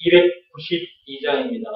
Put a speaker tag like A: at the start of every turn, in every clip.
A: 292장입니다.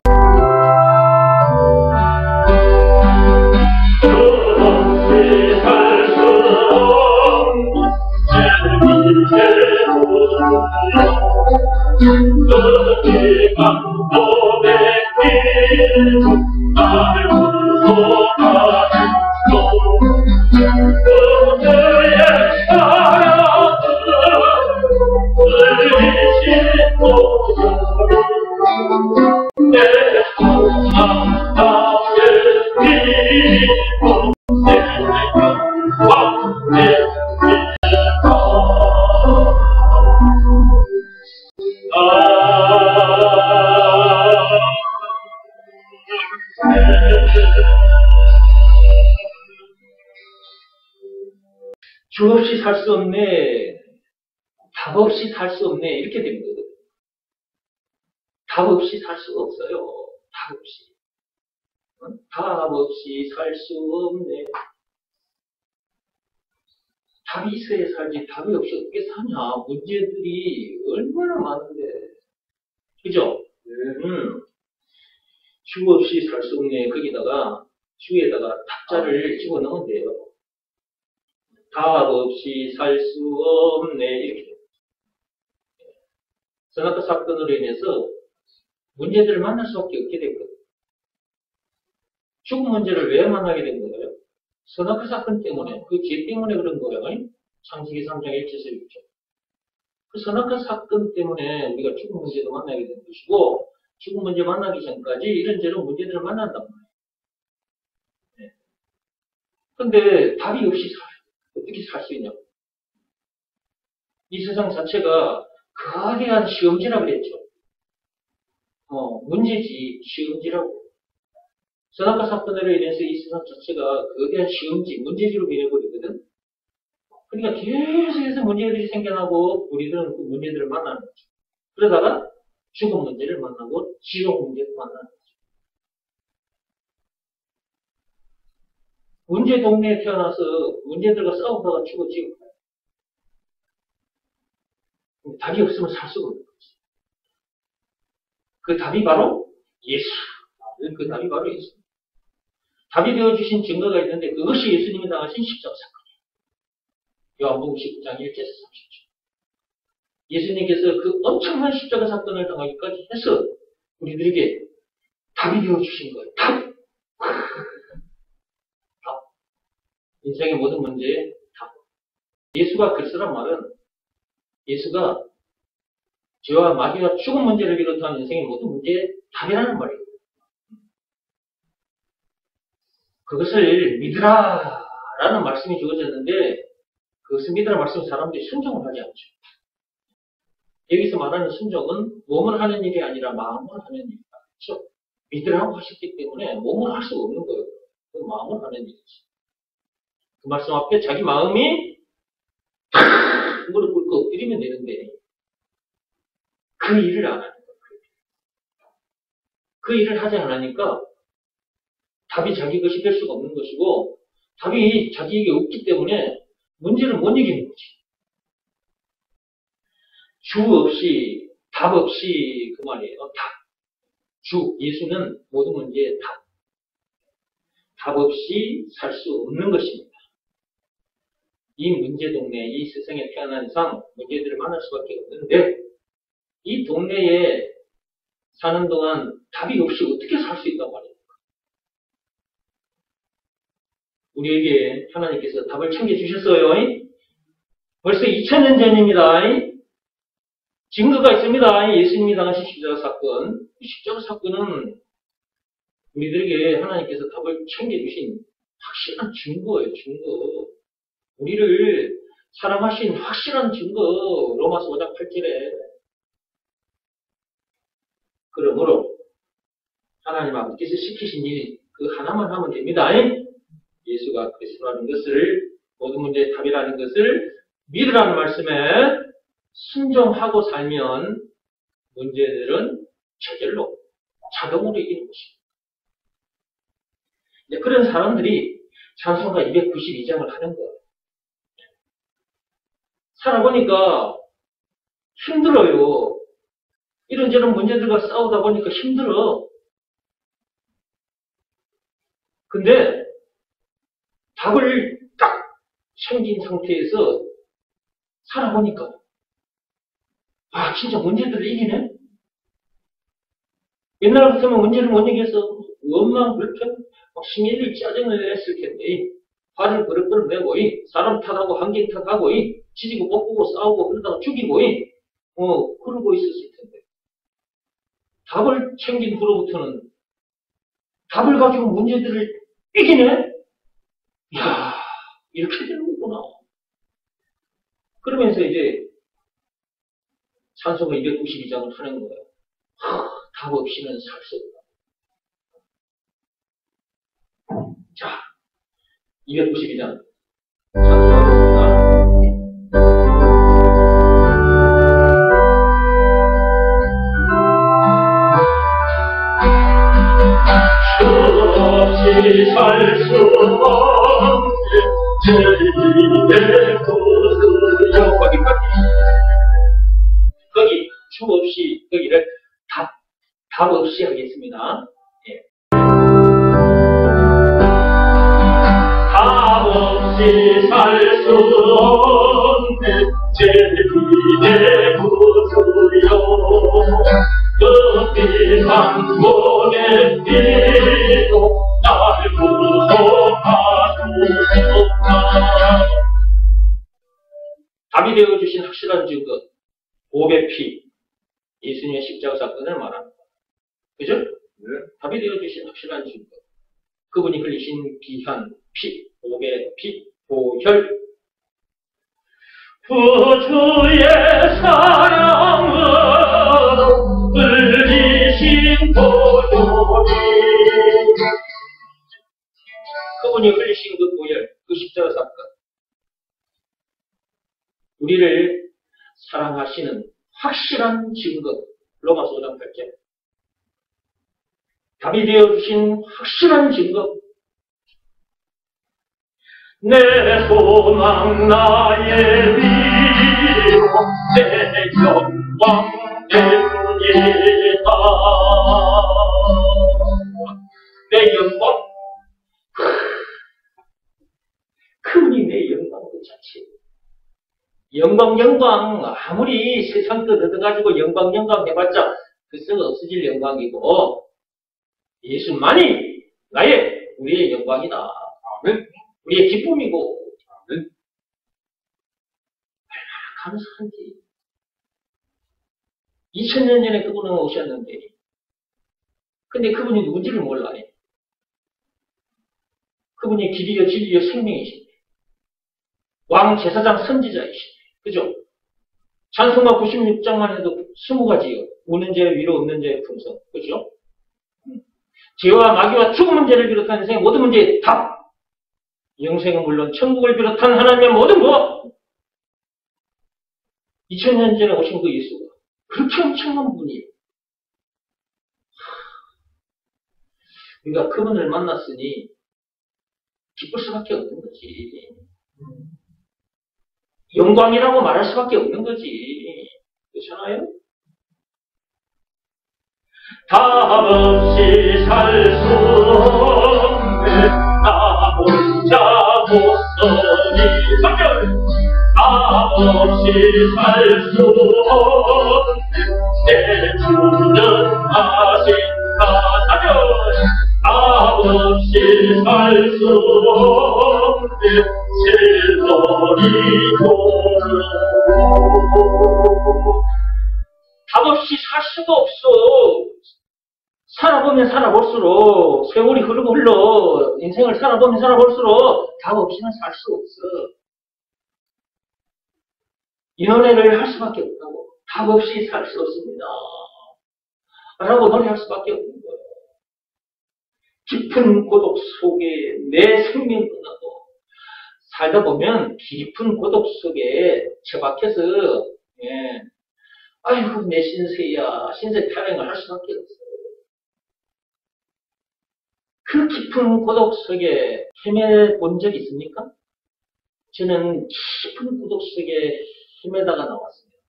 A: 주 없이 살 수 없네, 답 없이 살 수 없네, 이렇게 됩니다. 답 없이 살 수가 없어요. 답 없이. 답 없이 살 수 없네. 답이 있어야 살지, 답이 없이 어떻게 사냐. 문제들이 얼마나 많은데. 그죠? 주 없이 살 수 없네. 거기다가, 주에다가 답자를 집어넣으면 돼요. 답 없이 살 수 없네. 이렇게. 선악과 사건으로 인해서 문제들을 만날 수밖에 없게 됐거든요. 죽음 문제를 왜 만나게 된 거예요? 선악과 사건 때문에, 그 죄 때문에 그런 거예요. 창세기 3장 1절에서 6절. 그 선악과 사건 때문에 우리가 죽음 문제도 만나게 된 것이고, 죽음 문제 만나기 전까지 이런저런 문제들을 만난단 말이에요. 네. 근데 답이 없이 어떻게 살 수 있냐고. 이 세상 자체가 거대한 시험지라고 그랬죠. 문제지, 시험지라고. 선악과 사건으로 인해서 이 세상 자체가 거대한 시험지, 문제지로 변해버리거든. 그러니까 계속해서 문제들이 생겨나고, 우리들은 그 문제들을 만나는 거죠. 그러다가 죽음 문제를 만나고, 지옥 문제를 만나는 거죠. 문제 동네에 태어나서 문제들과 싸우다가 죽어 지옥 가요. 답이 없으면 살 수가 없는 거지. 그 답이 바로 예수. 그 답이 바로 예수. 답이 되어주신 증거가 있는데 그것이 예수님이 당하신 십자가 사건이에요. 요한복음 19장 1절에서 30절. 예수님께서 그 엄청난 십자가 사건을 당하기까지 해서 우리들에게 답이 되어주신 거예요. 답. 인생의 모든 문제의 답. 예수가 글쓰란 말은 예수가 죄와 마귀와 죽음 문제를 비롯한 인생의 모든 문제의 답이라는 말이에요. 그것을 믿으라 라는 말씀이 주어졌는데 그것을 믿으라 말씀 사람들이 순종을 하지 않죠. 여기서 말하는 순종은 몸을 하는 일이 아니라 마음을 하는 일이다. 그렇죠? 믿으라고 하셨기 때문에 몸을 할 수가 없는 거예요. 그 마음을 하는 일이지. 그 말씀 앞에 자기 마음이 무릎 꿇고 엎드리면 되는데 그 일을 안 하는 거예요. 그 일을 하지 않으니까 답이 자기 것이 될 수가 없는 것이고 답이 자기에게 없기 때문에 문제를 못 이기는 거지. 주 없이 답 없이 그 말이에요. 답. 주, 예수는 모든 문제의 답. 답 없이 살 수 없는 것입니다. 이 문제 동네, 이 세상에 태어난 이상 문제들을 만날 수밖에 없는데 이 동네에 사는 동안 답이 없이 어떻게 살 수 있단 말이에요. 우리에게 하나님께서 답을 챙겨주셨어요. 벌써 2000년 전입니다. 증거가 있습니다. 예수님이 당하신 십자가 사건. 십자가 사건은 우리들에게 하나님께서 답을 챙겨주신 확실한 증거예요. 증거. 우리를 사랑하신 확실한 증거. 로마서 5장 8절에. 그러므로 하나님 아버지께서 시키신 일 그 하나만 하면 됩니다. 예수가 그리스도라는 것을, 모든 문제의 답이라는 것을 믿으라는 말씀에 순종하고 살면 문제들은 저절로 자동으로 이기는 것입니다. 그런 사람들이 찬송가 292장을 하는 거예요. 살아보니까 힘들어요. 이런저런 문제들과 싸우다 보니까 힘들어. 근데 답을 딱 챙긴 상태에서 살아보니까 아 진짜 문제들을 이기네? 옛날 같으면 문제를 못 이겨서 원망 불평 막 심일리 짜증을 냈을 텐데 화를 버럭버럭 내고 사람 탓하고 환경 탓하고 지지고 볶고 싸우고 그러다가 죽이고 그러고 있었을 텐데 답을 챙긴 후로부터는 답을 가지고 문제들을 이기네? 이야 이렇게 되는 거구나. 그러면서 이제 찬송가 292장을 하는 거예요. 답 없이는 살 수 없다. 자, 292장 찬송하겠습니다.
B: 없이 살 수 없는 죄인의 구주여.
A: 거기 주 없이 거기를 답 없이 하겠습니다. 예.
B: 답 없이 살 수 없는 죄인의 구주여. 그 비상 몸의 피로 날 구속하소서.
A: 답이 되어주신 확실한 증거, 보배 피, 예수님의 십자가 사건을 말합니다. 그죠? 네. 답이 되어주신 확실한 증거, 그분이 흘리신 귀한 피, 보배 피, 보혈.
B: 구주의 사랑으로 흘리신 보혈이,
A: 그분이 흘리신 그 보혈, 그 십자가 사건, 우리를 사랑하시는 확실한 증거. 로마서 5장 8절. 답이 되어주신 확실한 증거.
B: 내 소망 나의 위로 내 영광 됩니다.
A: 내 영광? 그분이 내 영광 그 자체. 영광 아무리 세상 것 얻어가지고 영광 해봤자 글쎄 없어질 영광이고 예수만이 우리의 영광이다. 아멘. 우리의 기쁨이고 아멘. 얼마나 감사한지. 2000년 전에 그분은 오셨는데 근데 그분이 누군지를 몰라요. 그분이 길이요 진리요 생명이신데 왕 제사장 선지자이신데 그죠? 찬송가 96장만 해도 20가지요. 우는 죄, 위로 없는 죄의 품성. 그죠? 죄와 마귀와 죽은 문제를 비롯한 인생의 모든 문제의 답. 영생은 물론 천국을 비롯한 하나님의 모든 것. 2000년 전에 오신 그 예수가 그렇게 엄청난 분이에요. 우리가 그분을 만났으니 기쁠 수밖에 없는 거지. 영광이라고 말할 수밖에 없는 거지. 그렇잖아요?
B: 답 없이 살 수 없는 나 혼자 못 서니. 3절. 답 없이 살 수 없는 내 주는 하신다. 4절. 답 없이 살 수 없는
A: 답 없이 살 수가 없어. 살아보면 살아볼수록 세월이 흐르고 흘러 인생을 살아보면 살아볼수록 답 없이는 살 수 없어. 연애를 할 수밖에 없다고. 답 없이 살 수 없습니다. 라고 노래할 수밖에 없는 거예요. 깊은 고독 속에 내 생명 끝나고 살다 보면 깊은 고독 속에 처박혀서 아이고 내 신세야 신세 타령을 할 수밖에 없어요. 그 깊은 고독 속에 헤매본 적 있습니까? 저는 깊은 고독 속에 헤매다가 나왔습니다.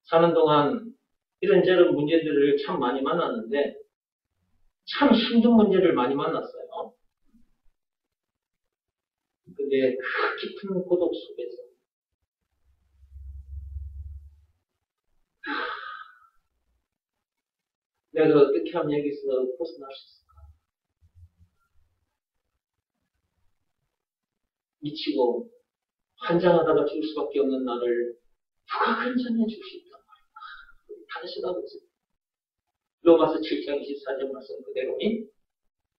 A: 사는 동안 이런저런 문제들을 참 많이 만났는데 참 힘든 문제를 많이 만났어요. 근데 그 깊은 고독 속에서 내가 어떻게 하면 여기서 벗어날 수 있을까? 미치고 환장하다가 죽을 수밖에 없는 나를 누가 근전해 줄 수 있단 말이야. 탄식하고 있어요. 로마서 7장 24절 말씀 그대로니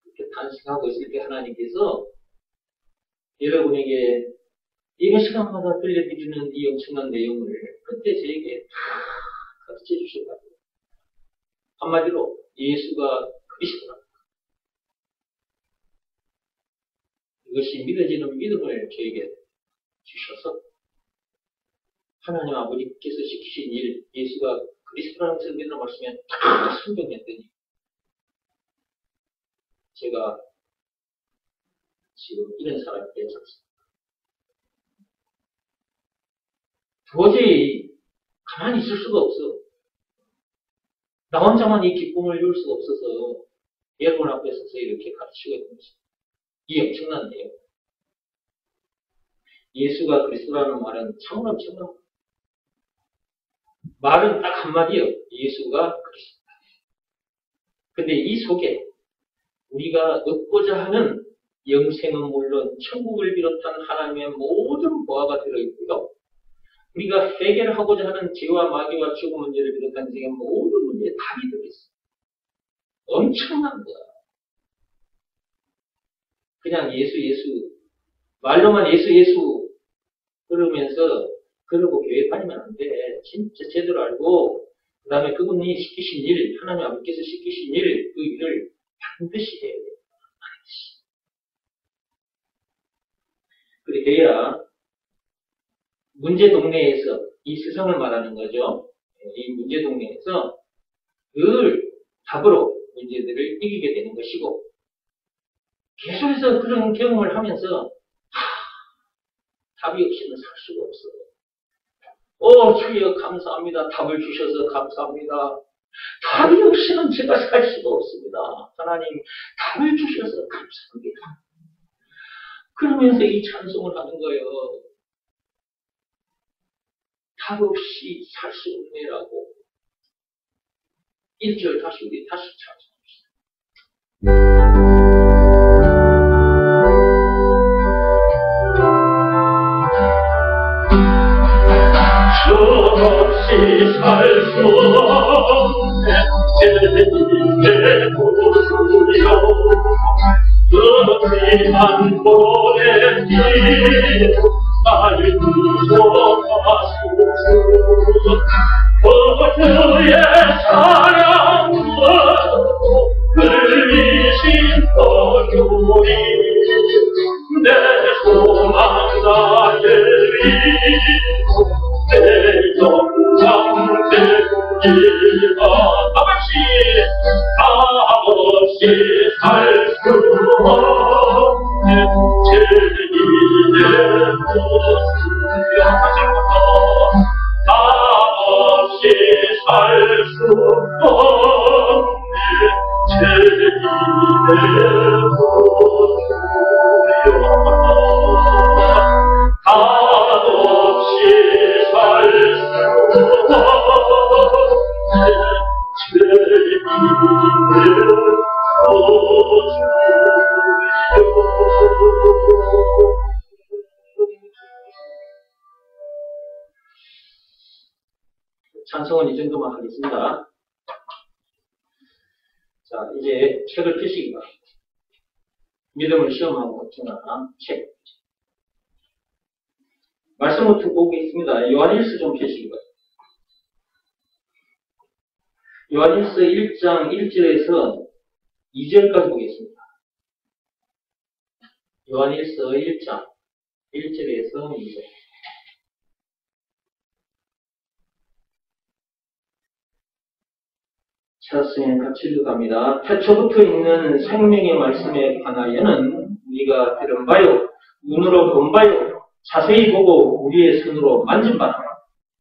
A: 그렇게 탄식하고 있을 때 하나님께서 여러분에게 이런 시간마다 들려드리는 이 엄청난 내용을 그때 저에게 다 가르쳐 주셔가지고 한마디로 예수가 그리스도다. 이것이 믿어지는 믿음을 저에게 주셔서 하나님 아버지께서 시키신 일, 예수가 그리스도라는 것을 믿는 말씀에 다 순종했더니 제가 지금 이런 사람이 되었습니다. 도저히 가만히 있을 수가 없어. 나 혼자만 이 기쁨을 이룰 수가 없어서 여러분 앞에 서서 이렇게 가르치고 있는 것입니다. 이 엄청난 내용. 예수가 그리스도라는 말은 참으로 엄청난 말은 딱 한마디요. 예수가 그리스도다. 근데 이 속에 우리가 얻고자 하는 영생은 물론 천국을 비롯한 하나님의 모든 보화가 들어있고요. 우리가 해결하고자 하는 죄와 마귀와 죽음 문제를 비롯한 세계 모든 문제에 답이 들어있어요. 엄청난 거야. 그냥 예수 말로만 예수 그러면서 그러고 교회 다니면 안 돼. 진짜 제대로 알고 그 다음에 그분이 시키신 일, 하나님 아버지께서 시키신 일, 그 일을 반드시 해야 돼요. 반드시. 그렇게 해야 문제 동네에서 이 세상을 말하는 거죠. 이 문제 동네에서 늘 답으로 문제들을 이기게 되는 것이고 계속해서 그런 경험을 하면서 답이 없이는 살 수가 없어요. 주여 감사합니다. 답을 주셔서 감사합니다. 답이 없이는 제가 살 수가 없습니다. 하나님 답을 주셔서 감사합니다. 그러면서 이 찬송을 하는 거예요. 답 없이 살 수 없네라고. 1절 우리 다시 찬송합시다.
B: 없이 살 수 없네 제님의 보수여 그렇지만 보내지 날 부서하소서 그의 사랑으로 흘리신 어교리 내 소망 나의 믿고 내 영광 내 일가 없이 살 수 없는 죄인의 모습이여 없이 살 수 없는 죄인의 모습이여 없이 살 수 없는 죄인의 모습이여
A: 찬송은 이 정도만 하겠습니다. 자, 이제 책을 펴시기 바랍니다. 믿음을 시험하고 증언한 책. 말씀부터 보고 있습니다. 요한일서 좀 펴시기 바랍니다. 요한일서 1장 1절에서 2절까지 보겠습니다. 요한일서 1장 1절에서 2절. 찾았으면 같이 읽어갑니다. 태초부터 있는 생명의 말씀에 관하여는 우리가 들은 바요, 눈으로 본 바요, 자세히 보고 우리의 손으로 만진 바라.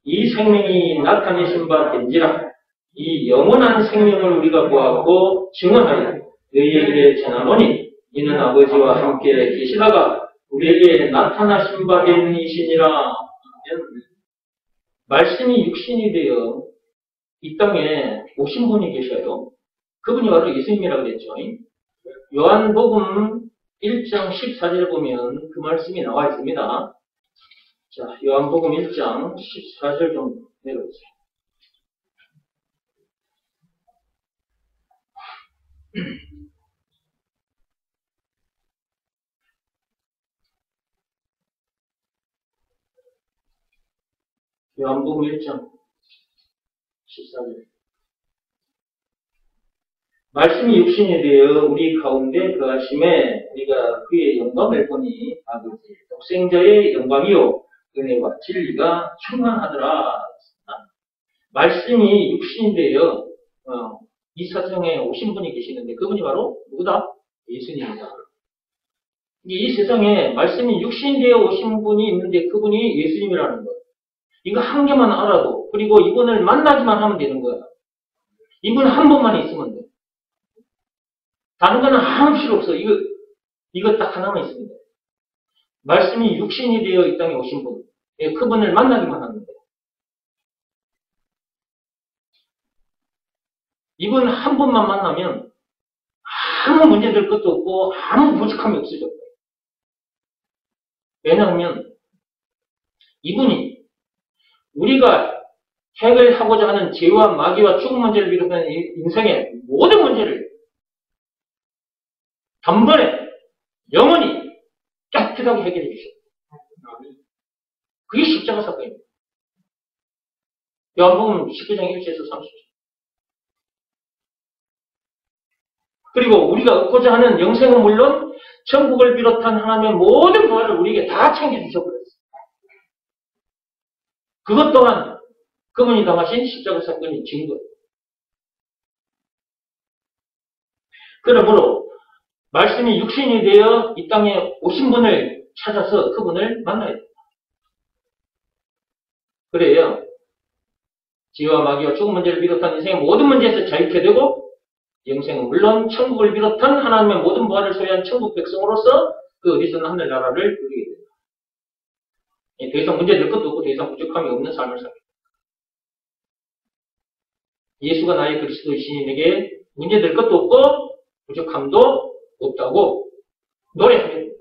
A: 이 생명이 나타내신 바 된지라. 이 영원한 생명을 우리가 보았고 증언하여 너희에게 전하노니 이는 아버지와 함께 계시다가 우리에게 나타나신 바 된 이시니라. 말씀이 육신이 되어 이 땅에 오신 분이 계셔요. 그분이 바로 예수님이라고 그랬죠. 요한복음 1장 14절에 보면 그 말씀이 나와 있습니다. 자, 요한복음 1장 14절 정도 내려보세요. 요한복음 1장 14절. 말씀이 육신이 되어 우리 가운데 거하심에 우리가 그의 영광을 보니 아버지 독생자의 영광이요 은혜와 진리가 충만하더라. 말씀이 육신이 되어 이 세상에 오신 분이 계시는데 그분이 바로 누구다? 예수님이다. 이 세상에 말씀이 육신이 되어 오신 분이 있는데 그분이 예수님이라는 거예요. 이거 한 개만 알아도, 그리고 이분을 만나기만 하면 되는 거야. 이분 한 번만 있으면 돼. 다른 거는 아무 필요 없어. 이거 딱 하나만 있으면 돼. 말씀이 육신이 되어 이 땅에 오신 분. 그분을 만나기만 하면 돼. 이분 한 번만 만나면 아무 문제될 것도 없고 아무 부족함이 없어져. 왜냐하면 이분이 우리가 해결하고자 하는 죄와 마귀와 죽음 문제를 비롯한 인생의 모든 문제를 단번에 영원히 깨끗하게 해결해 주셨어요. 그게 십자가 사건입니다. 요한복음 19장 1절에서 30절. 그리고 우리가 얻고자 하는 영생은 물론 천국을 비롯한 하나님의 모든 부활을 우리에게 다 챙겨주셔버렸어요. 그것 또한 그분이 당하신 십자가 사건의 증거. 그러므로 말씀이 육신이 되어 이 땅에 오신 분을 찾아서 그분을 만나야 됩니다. 그래야 지와 마귀와 죽음 문제를 비롯한 인생의 모든 문제에서 자유케 되고 영생은 물론 천국을 비롯한 하나님의 모든 부활을 소유한 천국 백성으로서 그 어디서나 하늘나라를 누리게 됩니다. 더 이상 문제될 것도 없고 더 이상 부족함이 없는 삶을 삽니다. 예수가 나의 그리스도이시니 내게 문제될 것도 없고 부족함도 없다고 노래하게 됩니다.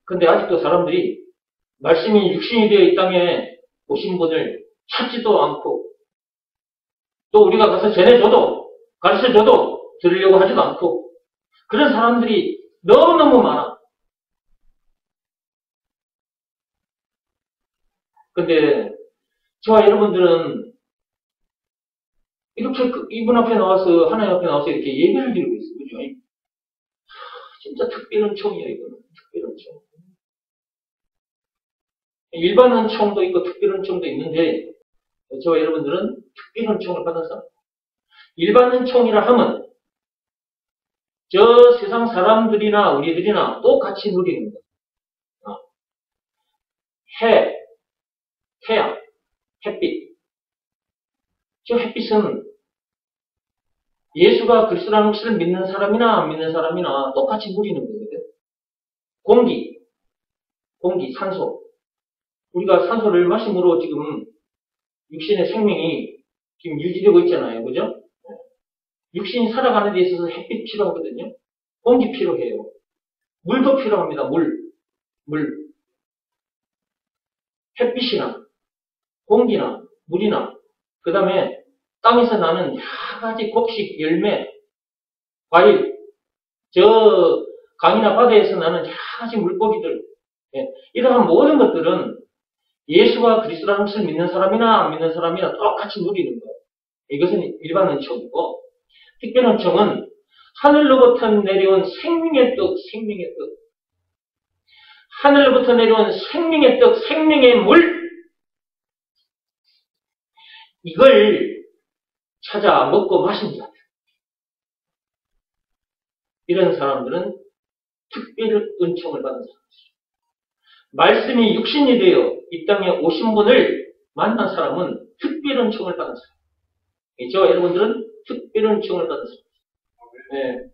A: 근데 아직도 사람들이 말씀이 육신이 되어 이 땅에 오신 분을 찾지도 않고 또 우리가 가서 전해줘도 가르쳐줘도 들으려고 하지도 않고 그런 사람들이 너무너무 많아. 근데 저와 여러분들은 이렇게 이분 앞에 나와서 하나님 앞에 나와서 이렇게 예배를 드리고 있어요. 그죠? 진짜 특별한 총이에요. 이거는 특별한 총. 일반 은총도 있고 특별 은총도 있는데 저와 여러분들은 특별 은총을 받은 사람. 일반 은총이라 하면 저 세상 사람들이나 우리들이나 똑같이 누리는 것. 태양, 햇빛. 저 햇빛은 예수가 그리스도라는 것을 믿는 사람이나 안 믿는 사람이나 똑같이 누리는 거거든. 공기, 산소. 우리가 산소를 마심으로 지금 육신의 생명이 지금 유지되고 있잖아요. 그죠? 육신이 살아가는 데 있어서 햇빛 필요하거든요. 공기 필요해요. 물도 필요합니다. 물. 햇빛이나 공기나 물이나 그 다음에 땅에서 나는 여러 가지 곡식, 열매, 과일, 저 강이나 바다에서 나는 여러 가지 물고기들, 이러한 모든 것들은 예수와 그리스도라는 것을 믿는 사람이나 안 믿는 사람이나 똑같이 누리는 거예요. 이것은 일반 은총이고, 특별 은총은 하늘로부터 내려온 생명의 떡, 하늘로부터 내려온 생명의 떡, 생명의 물, 이걸 찾아 먹고 마신 자들. 이런 사람들은 특별 은총을 받은 사람이죠. 말씀이 육신이 되어 이 땅에 오신 분을 만난 사람은 특별한 칭을 받은 사람. 저와 여러분들은 특별한 칭을 받은 사람.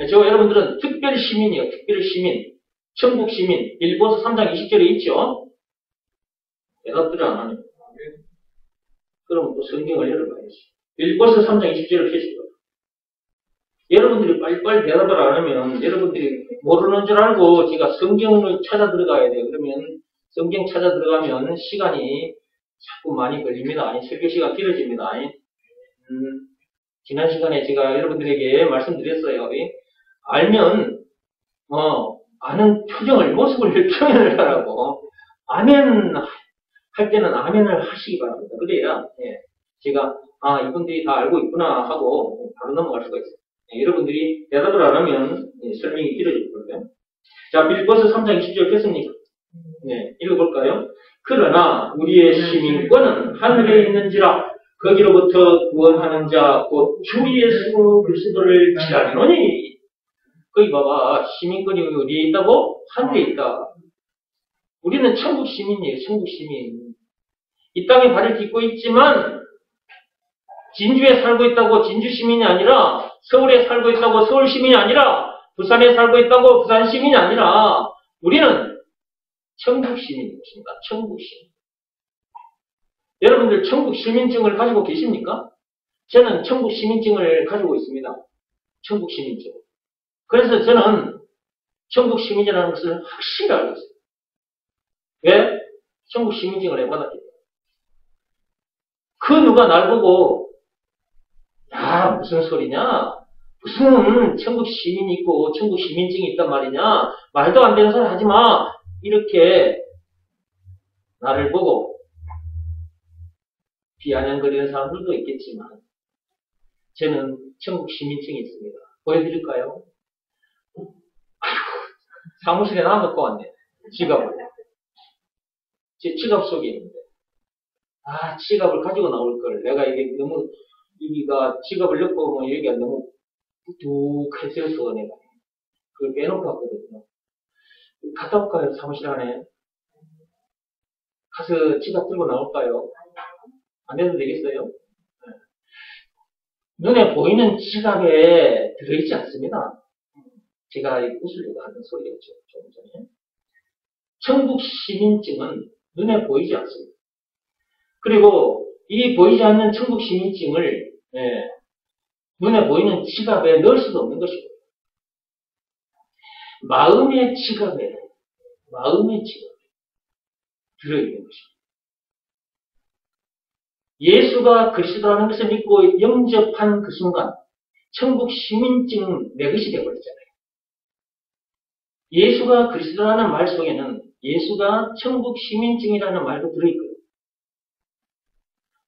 A: 저와 여러분들은 특별 시민이에요. 특별 시민. 천국 시민. 빌보서 3장 20절에 있죠. 대답들을 안 하네요. 그럼 또 성경을 열어봐야지. 빌보서 3장 20절을 펴시고. 여러분들이 빨리빨리 대답을 안 하면 여러분들이 모르는 줄 알고 제가 성경을 찾아 들어가야 돼요. 그러면 성경 찾아 들어가면 시간이 자꾸 많이 걸립니다. 아니, 설교 시간 길어집니다. 지난 시간에 제가 여러분들에게 말씀드렸어요. 알면, 아는 표정을, 모습을 표현을 하라고. 아멘 할 때는 아멘을 하시기 바랍니다. 그래야, 제가, 이분들이 다 알고 있구나 하고 바로 넘어갈 수가 있어요. 여러분들이 대답을 안 하면 설명이 길어질 거예요. 자, 빌보서 3장 20절 폈습니까? 읽어볼까요? 그러나 우리의 시민권은 하늘에 있는지라 거기로부터 구원하는 자 곧 주 예수 그리스도를 기다리노니. 거기 봐봐. 시민권이 어디에 있다고? 하늘에 있다. 우리는 천국 시민이에요. 천국 시민. 이 땅에 발을 딛고 있지만 진주에 살고 있다고 진주 시민이 아니라, 서울에 살고 있다고 서울 시민이 아니라, 부산에 살고 있다고 부산 시민이 아니라 우리는 천국 시민입니다. 천국 시민. 여러분들 천국 시민증을 가지고 계십니까? 저는 천국 시민증을 가지고 있습니다. 천국 시민증. 그래서 저는 천국 시민이라는 것을 확실히 알고 있어요. 왜? 천국 시민증을 해받았기 때문에. 그 누가 날 보고 야, 무슨 소리냐? 무슨 천국 시민이 있고 천국 시민증이 있단 말이냐? 말도 안 되는 소리 하지 마. 이렇게 나를 보고 비아냥거리는 사람들도 있겠지만 저는 천국 시민증이 있습니다. 보여드릴까요? 아이고, 사무실에 놔놓고 왔네. 지갑을. 제 지갑 속에 있는데. 지갑을 가지고 나올 걸. 내가 이게 너무, 여기가 지갑을 넣고 뭐 여기가 너무 뚝뚝해져서 내가 그걸 빼놓고 왔거든요. 갔다 올까요? 사무실 안에. 가서 지갑 들고 나올까요? 안 해도 되겠어요? 눈에 보이는 지갑에 들어있지 않습니다. 제가 웃으려고 하는 소리였죠. 좀 전에. 천국 시민증은 눈에 보이지 않습니다. 그리고 이 보이지 않는 천국 시민증을 눈에 보이는 지갑에 넣을 수도 없는 것이고, 마음의 지갑에 들어있는 것입니다. 예수가 그리스도라는 것을 믿고 영접한 그 순간 천국 시민증 내 것이 되어버렸잖아요. 예수가 그리스도라는 말 속에는 예수가 천국 시민증이라는 말도 들어있거든요.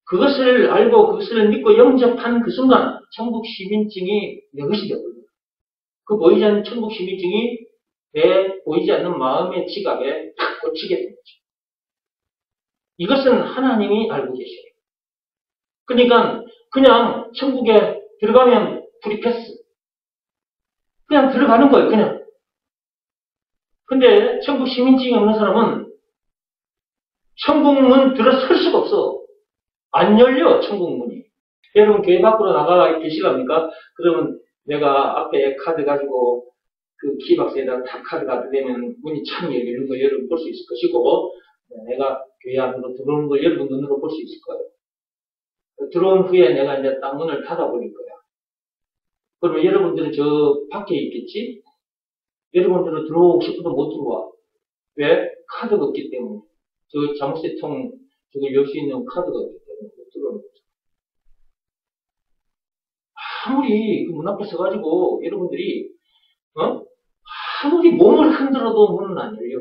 A: 그것을 알고 그것을 믿고 영접한 그 순간 천국 시민증이 내 것이 되어버립니다. 그 보이지 않는 천국 시민증이 내 보이지 않는 마음의 지갑에 탁 꽂히게 됩니다. 이것은 하나님이 알고 계셔요. 그러니까 그냥 천국에 들어가면 프리패스. 그냥 들어가는 거예요. 그냥. 근데 천국 시민증이 없는 사람은 천국 문 들어설 수가 없어. 안 열려, 천국 문이. 여러분 교회 밖으로 나가 계시랍니까? 그러면 내가 앞에 카드 가지고 그 키박스에다 탁 카드 가도 되면 문이 창 열리는 걸 여러분 볼 수 있을 것이고, 내가 교회 안으로 들어오는 걸 여러분 눈으로 볼 수 있을 거예요. 들어온 후에 내가 이제 딱 문을 닫아버릴 거야. 그러면 여러분들은 저 밖에 있겠지? 여러분들은 들어오고 싶어도 못 들어와. 왜? 카드가 없기 때문에. 저 자물쇠 통, 저걸 열 수 있는 카드가 없기 때문에 못 들어오는 거죠. 아무리 그 문 앞에 서가지고 여러분들이, 아무리 몸을 흔들어도 문은 안 열려.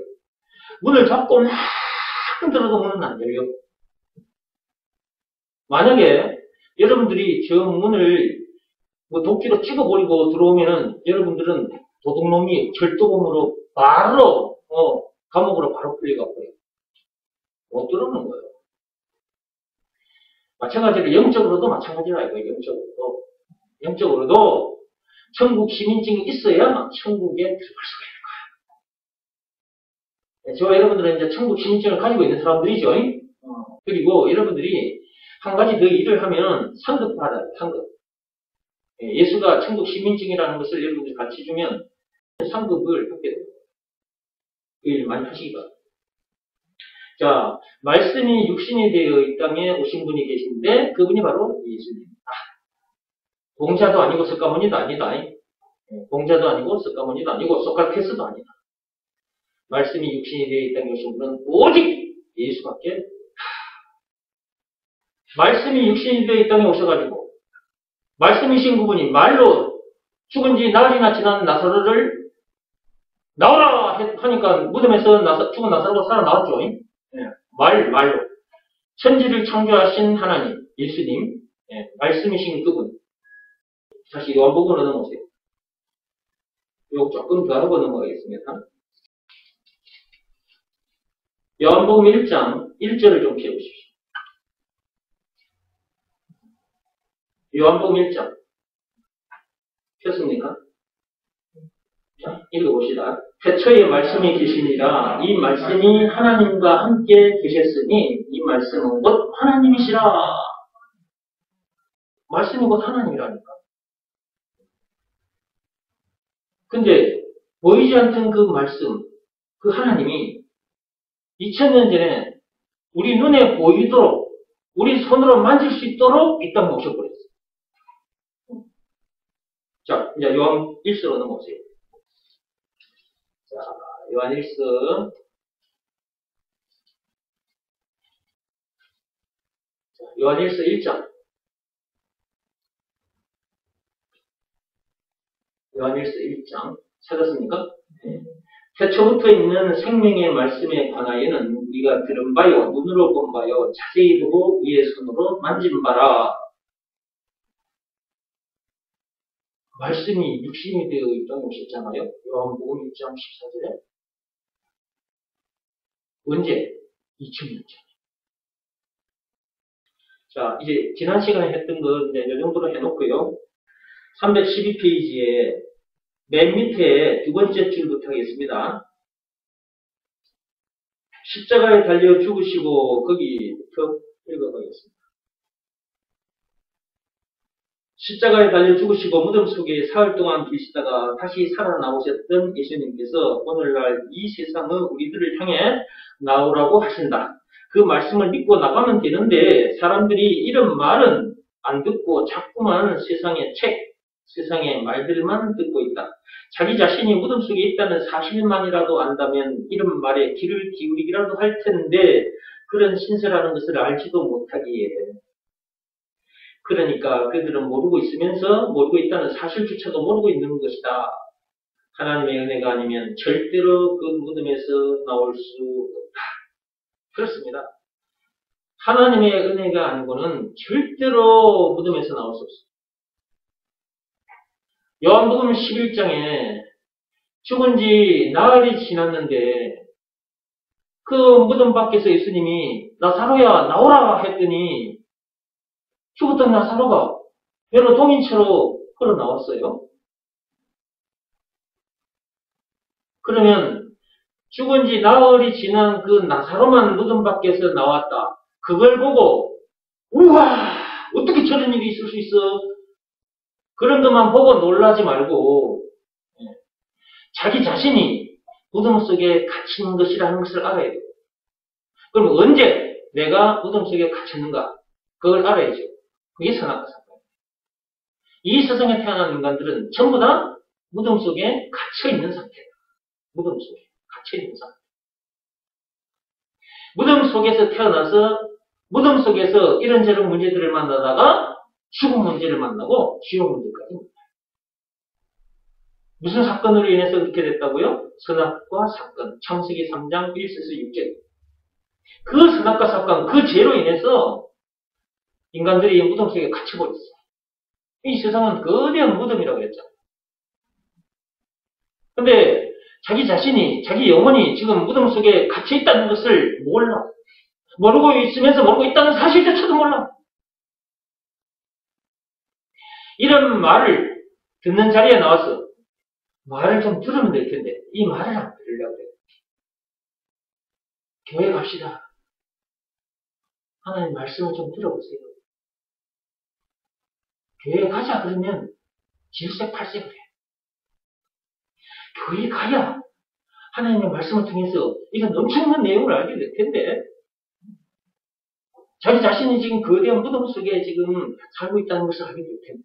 A: 문을 잡고 막 흔들어도 문은 안 열려. 만약에 여러분들이 저 문을 뭐 도끼로 찍어버리고 들어오면은 여러분들은 도둑놈이 절도범으로 바로 감옥으로 바로 끌려가고요. 못 들어오는 거예요. 마찬가지로 영적으로도 마찬가지라 이거예요. 영적으로도 천국 시민증이 있어야 천국에 들어갈 수가 있는 저와 여러분들은 이제 천국 시민증을 가지고 있는 사람들이죠. 그리고 여러분들이 한 가지 더 일을 하면 상급 받아요, 상급. 예수가 천국 시민증이라는 것을 여러분들이 같이 주면 상급을 받게 됩니다. 그 일 많이 하시기 바랍니다. 자, 말씀이 육신이 되어 이 땅에 오신 분이 계신데 그분이 바로 예수님입니다. 공자도 아니고 석가모니도 아니다. 공자도 아니고 석가모니도 아니고 소크라테스도 아니다. 말씀이 육신이 되어 이 땅에 오신 분은 오직 예수밖에. 말씀이 육신이 되어 이 땅에 오셔가지고 말씀이신 그분이 말로 죽은 지 나흘이나 지난 나사로를 나오라 하니까 무덤에서 죽은 나사로가 살아나왔죠. 말로. 천지를 창조하신 하나님, 예수님, 말씀이신 그분. 다시 요한복음으로 넘어오세요. 이거 조금 더 하고 넘어가겠습니다. 요한복음 1장 1절을 좀 펴보십시오. 요한복음 1장. 폈습니까? 자, 읽어봅시다. 태초에 말씀이 계시니라. 이 말씀이 하나님과 함께 계셨으니 이 말씀은 곧 하나님이시라. 말씀이 곧 하나님이라니까. 근데 보이지 않던 그 말씀, 그 하나님이 2000년 전에 우리 눈에 보이도록 우리 손으로 만질 수 있도록 이 땅에 오셔버렸어요. 자, 이제 요한 1서로 넘어오세요. 자, 요한 1서. 요한 1서 1장. 요한 1서 1장. 찾았습니까? 네. 태초부터 있는 생명의 말씀에 관하여는 우리가 들은 바요, 눈으로 본 바요, 자세히 보고 위의 손으로 만진 바라. 말씀이 육신이 되어 이 땅에 오셨잖아요. 요한복음 1장 14절에. 언제? 2000년 전에. 자, 이제 지난 시간에 했던 거 이제 이 정도로 해놓고요. 312페이지에 맨 밑에 두 번째 줄부터 하겠습니다. 십자가에 달려 죽으시고 거기부터 읽어가겠습니다. 십자가에 달려 죽으시고 무덤 속에 사흘 동안 계시다가 다시 살아나오셨던 예수님께서 오늘날 이 세상의 우리들을 향해 나오라고 하신다. 그 말씀을 믿고 나가면 되는데 사람들이 이런 말은 안 듣고 자꾸만 세상의 책, 세상의 말들만 듣고 있다. 자기 자신이 무덤 속에 있다는 사실만이라도 안다면 이런 말에 귀를 기울이기라도 할 텐데 그런 신세라는 것을 알지도 못하기에 그러니까 그들은 모르고 있으면서 모르고 있다는 사실조차도 모르고 있는 것이다. 하나님의 은혜가 아니면 절대로 그 무덤에서 나올 수 없다. 그렇습니다. 하나님의 은혜가 아니고는 절대로 무덤에서 나올 수 없습니다. 요한복음 11장에 죽은 지 나흘이 지났는데 그 무덤 밖에서 예수님이 나사로야 나오라 했더니 죽었던 나사로가 배로 동인처럼 걸어 나왔어요. 그러면 죽은 지 나흘이 지난 그 나사로만 무덤 밖에서 나왔다. 그걸 보고 우와 어떻게 저런 일이 있을 수 있어? 그런 것만 보고 놀라지 말고 자기 자신이 무덤 속에 갇힌 것이라는 것을 알아야 돼요. 그럼 언제 내가 무덤 속에 갇혔는가? 그걸 알아야죠. 그게 선악과 사건이에요. 이 세상에 태어난 인간들은 전부 다 무덤 속에 갇혀있는 상태다. 무덤 속에 갇혀있는 상태. 무덤 속에서 태어나서 무덤 속에서 이런저런 문제들을 만나다가 죽음 문제를 만나고 지옥 문제까지. 무슨 사건으로 인해서 그렇게 됐다고요? 선악과 사건. 창세기 3장 1절에서 6절. 그 선악과 사건, 그 죄로 인해서 인간들이 무덤 속에 갇혀버렸어요. 이 세상은 거대한 무덤이라고 그랬잖아요. 근데 자기 자신이, 자기 영혼이 지금 무덤 속에 갇혀있다는 것을 몰라. 모르고 있으면서 모르고 있다는 사실조차도 몰라. 이런 말을 듣는 자리에 나와서 말을 좀 들으면 될 텐데 이 말을 안 들으려고 그래요. 교회 갑시다. 하나님 말씀을 좀 들어보세요. 교회 가자 그러면 질색팔색을 해. 교회 가야 하나님의 말씀을 통해서 이런 엄청난 내용을 알게 될 텐데 자기 자신이 지금 거대한 무덤 속에 지금 살고 있다는 것을 알게 될 텐데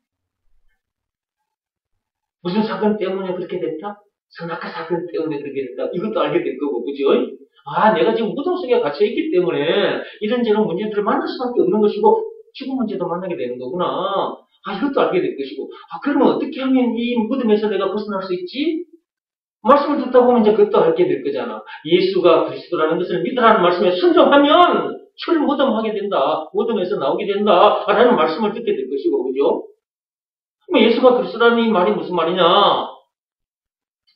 A: 무슨 사건 때문에 그렇게 됐다? 선악과 사건 때문에 그렇게 됐다. 이것도 알게 될 거고, 그죠? 아, 내가 지금 무덤 속에 갇혀있기 때문에 이런저런 문제들을 만날 수밖에 없는 것이고 죽음 문제도 만나게 되는 거구나. 아, 이것도 알게 될 것이고. 아, 그러면 어떻게 하면 이 무덤에서 내가 벗어날 수 있지? 말씀을 듣다 보면 이제 그것도 알게 될 거잖아. 예수가 그리스도라는 것을 믿으라는 말씀에 순종하면 출무덤하게 된다. 무덤에서 나오게 된다. 라는 말씀을 듣게 될 것이고, 그죠? 그럼 예수가 그리스도라는 이 말이 무슨 말이냐?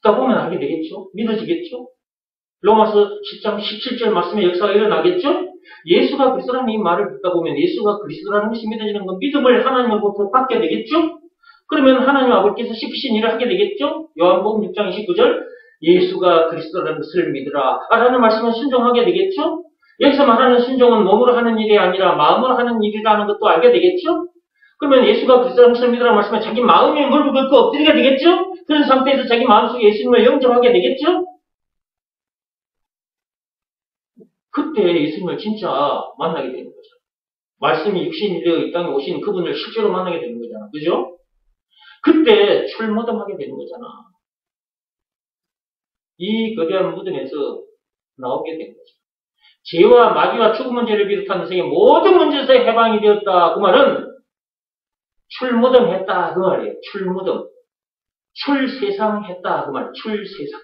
A: 듣다 보면 알게 되겠죠? 믿어지겠죠? 로마서 10장 17절 말씀의 역사가 일어나겠죠? 예수가 그리스도라는 이 말을 듣다 보면 예수가 그리스도라는 것이 믿어지는 건 믿음을 하나님으로부터 받게 되겠죠? 그러면 하나님 아버지께서 시키신 일을 하게 되겠죠? 요한복음 6장 29절 예수가 그리스도라는 것을 믿으라 라는 말씀에 순종하게 되겠죠? 여기서 말하는 순종은 몸으로 하는 일이 아니라 마음으로 하는 일이라는 것도 알게 되겠죠? 그러면 예수가 그리스도라는 것을 믿으라는 말씀에 자기 마음에 무릎을 꿇고 엎드리게 되겠죠? 그런 상태에서 자기 마음속에 예수님을 영접하게 되겠죠? 그때 예수님을 진짜 만나게 되는 거죠. 말씀이 육신이 되어 이 땅에 오신 그분을 실제로 만나게 되는 거잖아. 그죠? 그때 출무덤하게 되는 거잖아. 이 거대한 무덤에서 나오게 되는 거죠. 죄와 마귀와 죽음 문제를 비롯한 세상의 모든 문제에서 해방이 되었다. 그 말은 출무덤했다. 그 말이에요. 출무덤. 출세상했다. 그 말. 출세상.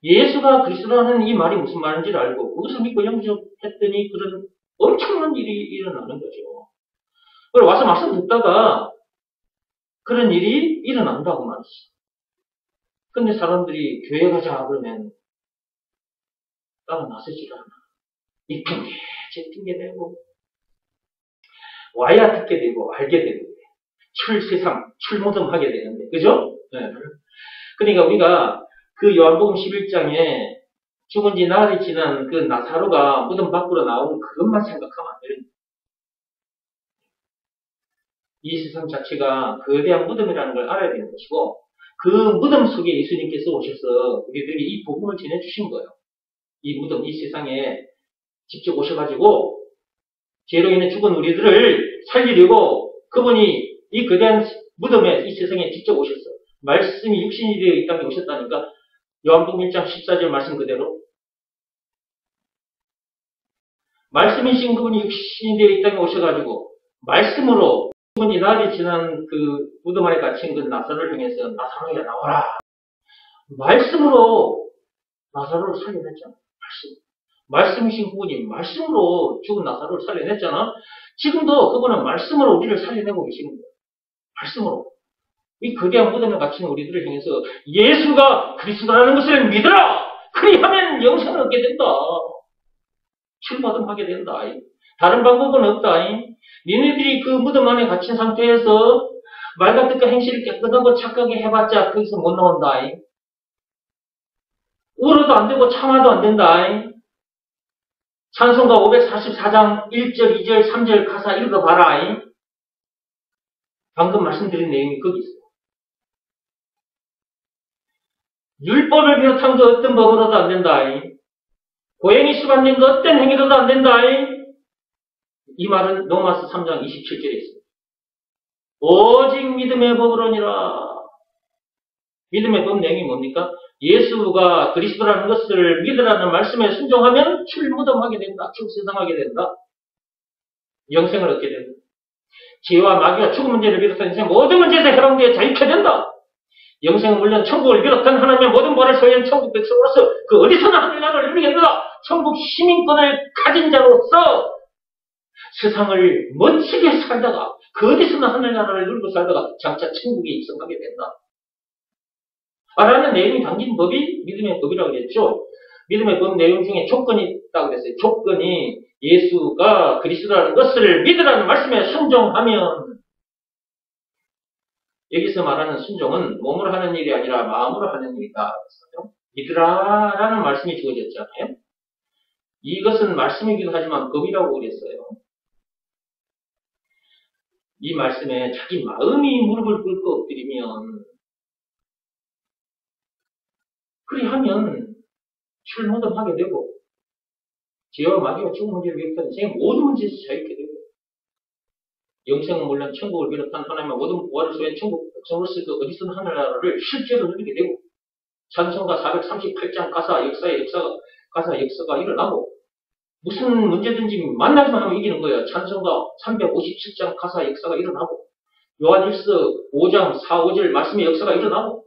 A: 예수가 그리스도라는 이 말이 무슨 말인지를 알고 그것을 믿고 영접했더니 그런 엄청난 일이 일어나는 거죠. 그리고 와서 말씀 듣다가 그런 일이 일어난다고 말이죠. 근데 사람들이 교회 가자 그러면 따라 나서질 않아. 이 핑계, 저 핑계 대고 와야 듣게 되고 알게 되고 출세상, 출무덤하게 되는데 그죠? 네. 그러니까 우리가 그 요한복음 11장에 죽은 지 나흘이 지난 그 나사로가 무덤 밖으로 나온 그것만 생각하면 안 됩니다. 이 세상 자체가 거대한 무덤이라는 걸 알아야 되는 것이고 그 무덤 속에 예수님께서 오셔서 우리들이 이 복음을 전해주신 거예요. 이 무덤, 이 세상에 직접 오셔가지고 죄로 인해 죽은 우리들을 살리려고 그분이 이 거대한 무덤에 이 세상에 직접 오셨어요. 말씀이 육신이 되어 이 땅에 오셨다니까 요한복음 1장 14절 말씀 그대로 말씀이신 그분이 육신이 되어 이 땅에 오셔가지고 말씀으로 그분이 나흘이 지난 그 무덤 안에 갇힌 그 나사로를 향해서 나사로야 나와라. 말씀으로 나사로를 살려냈잖아. 말씀이신 그분이 말씀으로 죽은 나사로를 살려냈잖아. 지금도 그분은 말씀으로 우리를 살려내고 계시는 거예요. 말씀으로. 이 거대한 무덤에 갇힌 우리들을 향해서 예수가 그리스도라는 것을 믿어라! 그리하면 영생을 얻게 된다. 출마등하게 된다. 다른 방법은 없다. 니네들이 그 무덤 안에 갇힌 상태에서 말과 뜻과 행실을 깨끗하고 착하게 해봤자 거기서 못 나온다. 울어도 안 되고 참아도 안 된다. 찬송가 544장 1절, 2절, 3절 가사 읽어봐라. 방금 말씀드린 내용이 거기 있어요. 율법을 비롯한 그 어떤 법으로도 안 된다. 고행이 수반된 그 어떤 행위로도 안 된다. 이 말은 로마서 3장 27절에 있습니다. 오직 믿음의 법으로니라. 믿음의 법 내용이 뭡니까? 예수가 그리스도라는 것을 믿으라는 말씀에 순종하면 출무덤하게 된다. 출세상하게 된다. 영생을 얻게 된다. 죄와 마귀와 죽음 문제를 비롯한 인생 모든 문제에서 해방되어 자유케 된다. 영생은 물론 천국을 비롯한 하나님의 모든 벌을 소유한 천국 백성으로서 그 어디서나 하늘나라를 누리게 된다. 천국 시민권을 가진 자로서 세상을 멋지게 살다가 그 어디서나 하늘나라를 누리고 살다가 장차 천국에 입성하게 된다. 라는 내용이 담긴 법이 믿음의 법이라고 그랬죠. 믿음의 법 내용 중에 조건이 있다고 그랬어요. 조건이 예수가 그리스도라는 것을 믿으라는 말씀에 순종하면 여기서 말하는 순종은 몸으로 하는 일이 아니라 마음으로 하는 일이다. 믿으라라는 말씀이 주어졌잖아요. 이것은 말씀이기도 하지만 법이라고 그랬어요. 이 말씀에 자기 마음이 무릎을 꿇고 엎드리면, 그리하면 출무덤하게 되고, 죄와 마귀와 죽음 문제를 비롯한 인생의 모든 문제에서 자유케 되고, 영생은 물론 천국을 비롯한 하나님의 모든 보화를 소유한 천국 백성으로서 그 어디서든 하늘나라를 실제로 누리게 되고, 찬송가 438장 가사 역사가 일어나고, 무슨 문제든지 만나기만 하면 이기는 거예요. 찬송가 357장 가사 역사가 일어나고, 요한일서 5장 4, 5절 말씀의 역사가 일어나고,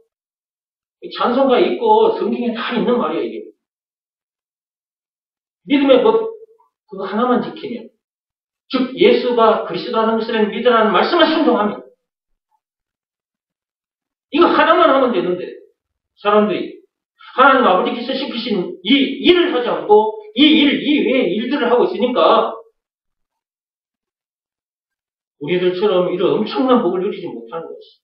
A: 찬송가에 있고 성경에 다 있는 말이에요, 이게. 믿음의 법, 그거 하나만 지키면, 즉 예수가 그리스도라는 것을 믿으라는 말씀을 순종하면, 이거 하나만 하면 되는데, 사람들이 하나님 아버지께서 시키신 이 일을 하지 않고 이 이외의 일들을 하고 있으니까 우리들처럼 이런 엄청난 복을 누리지 못하는 것이.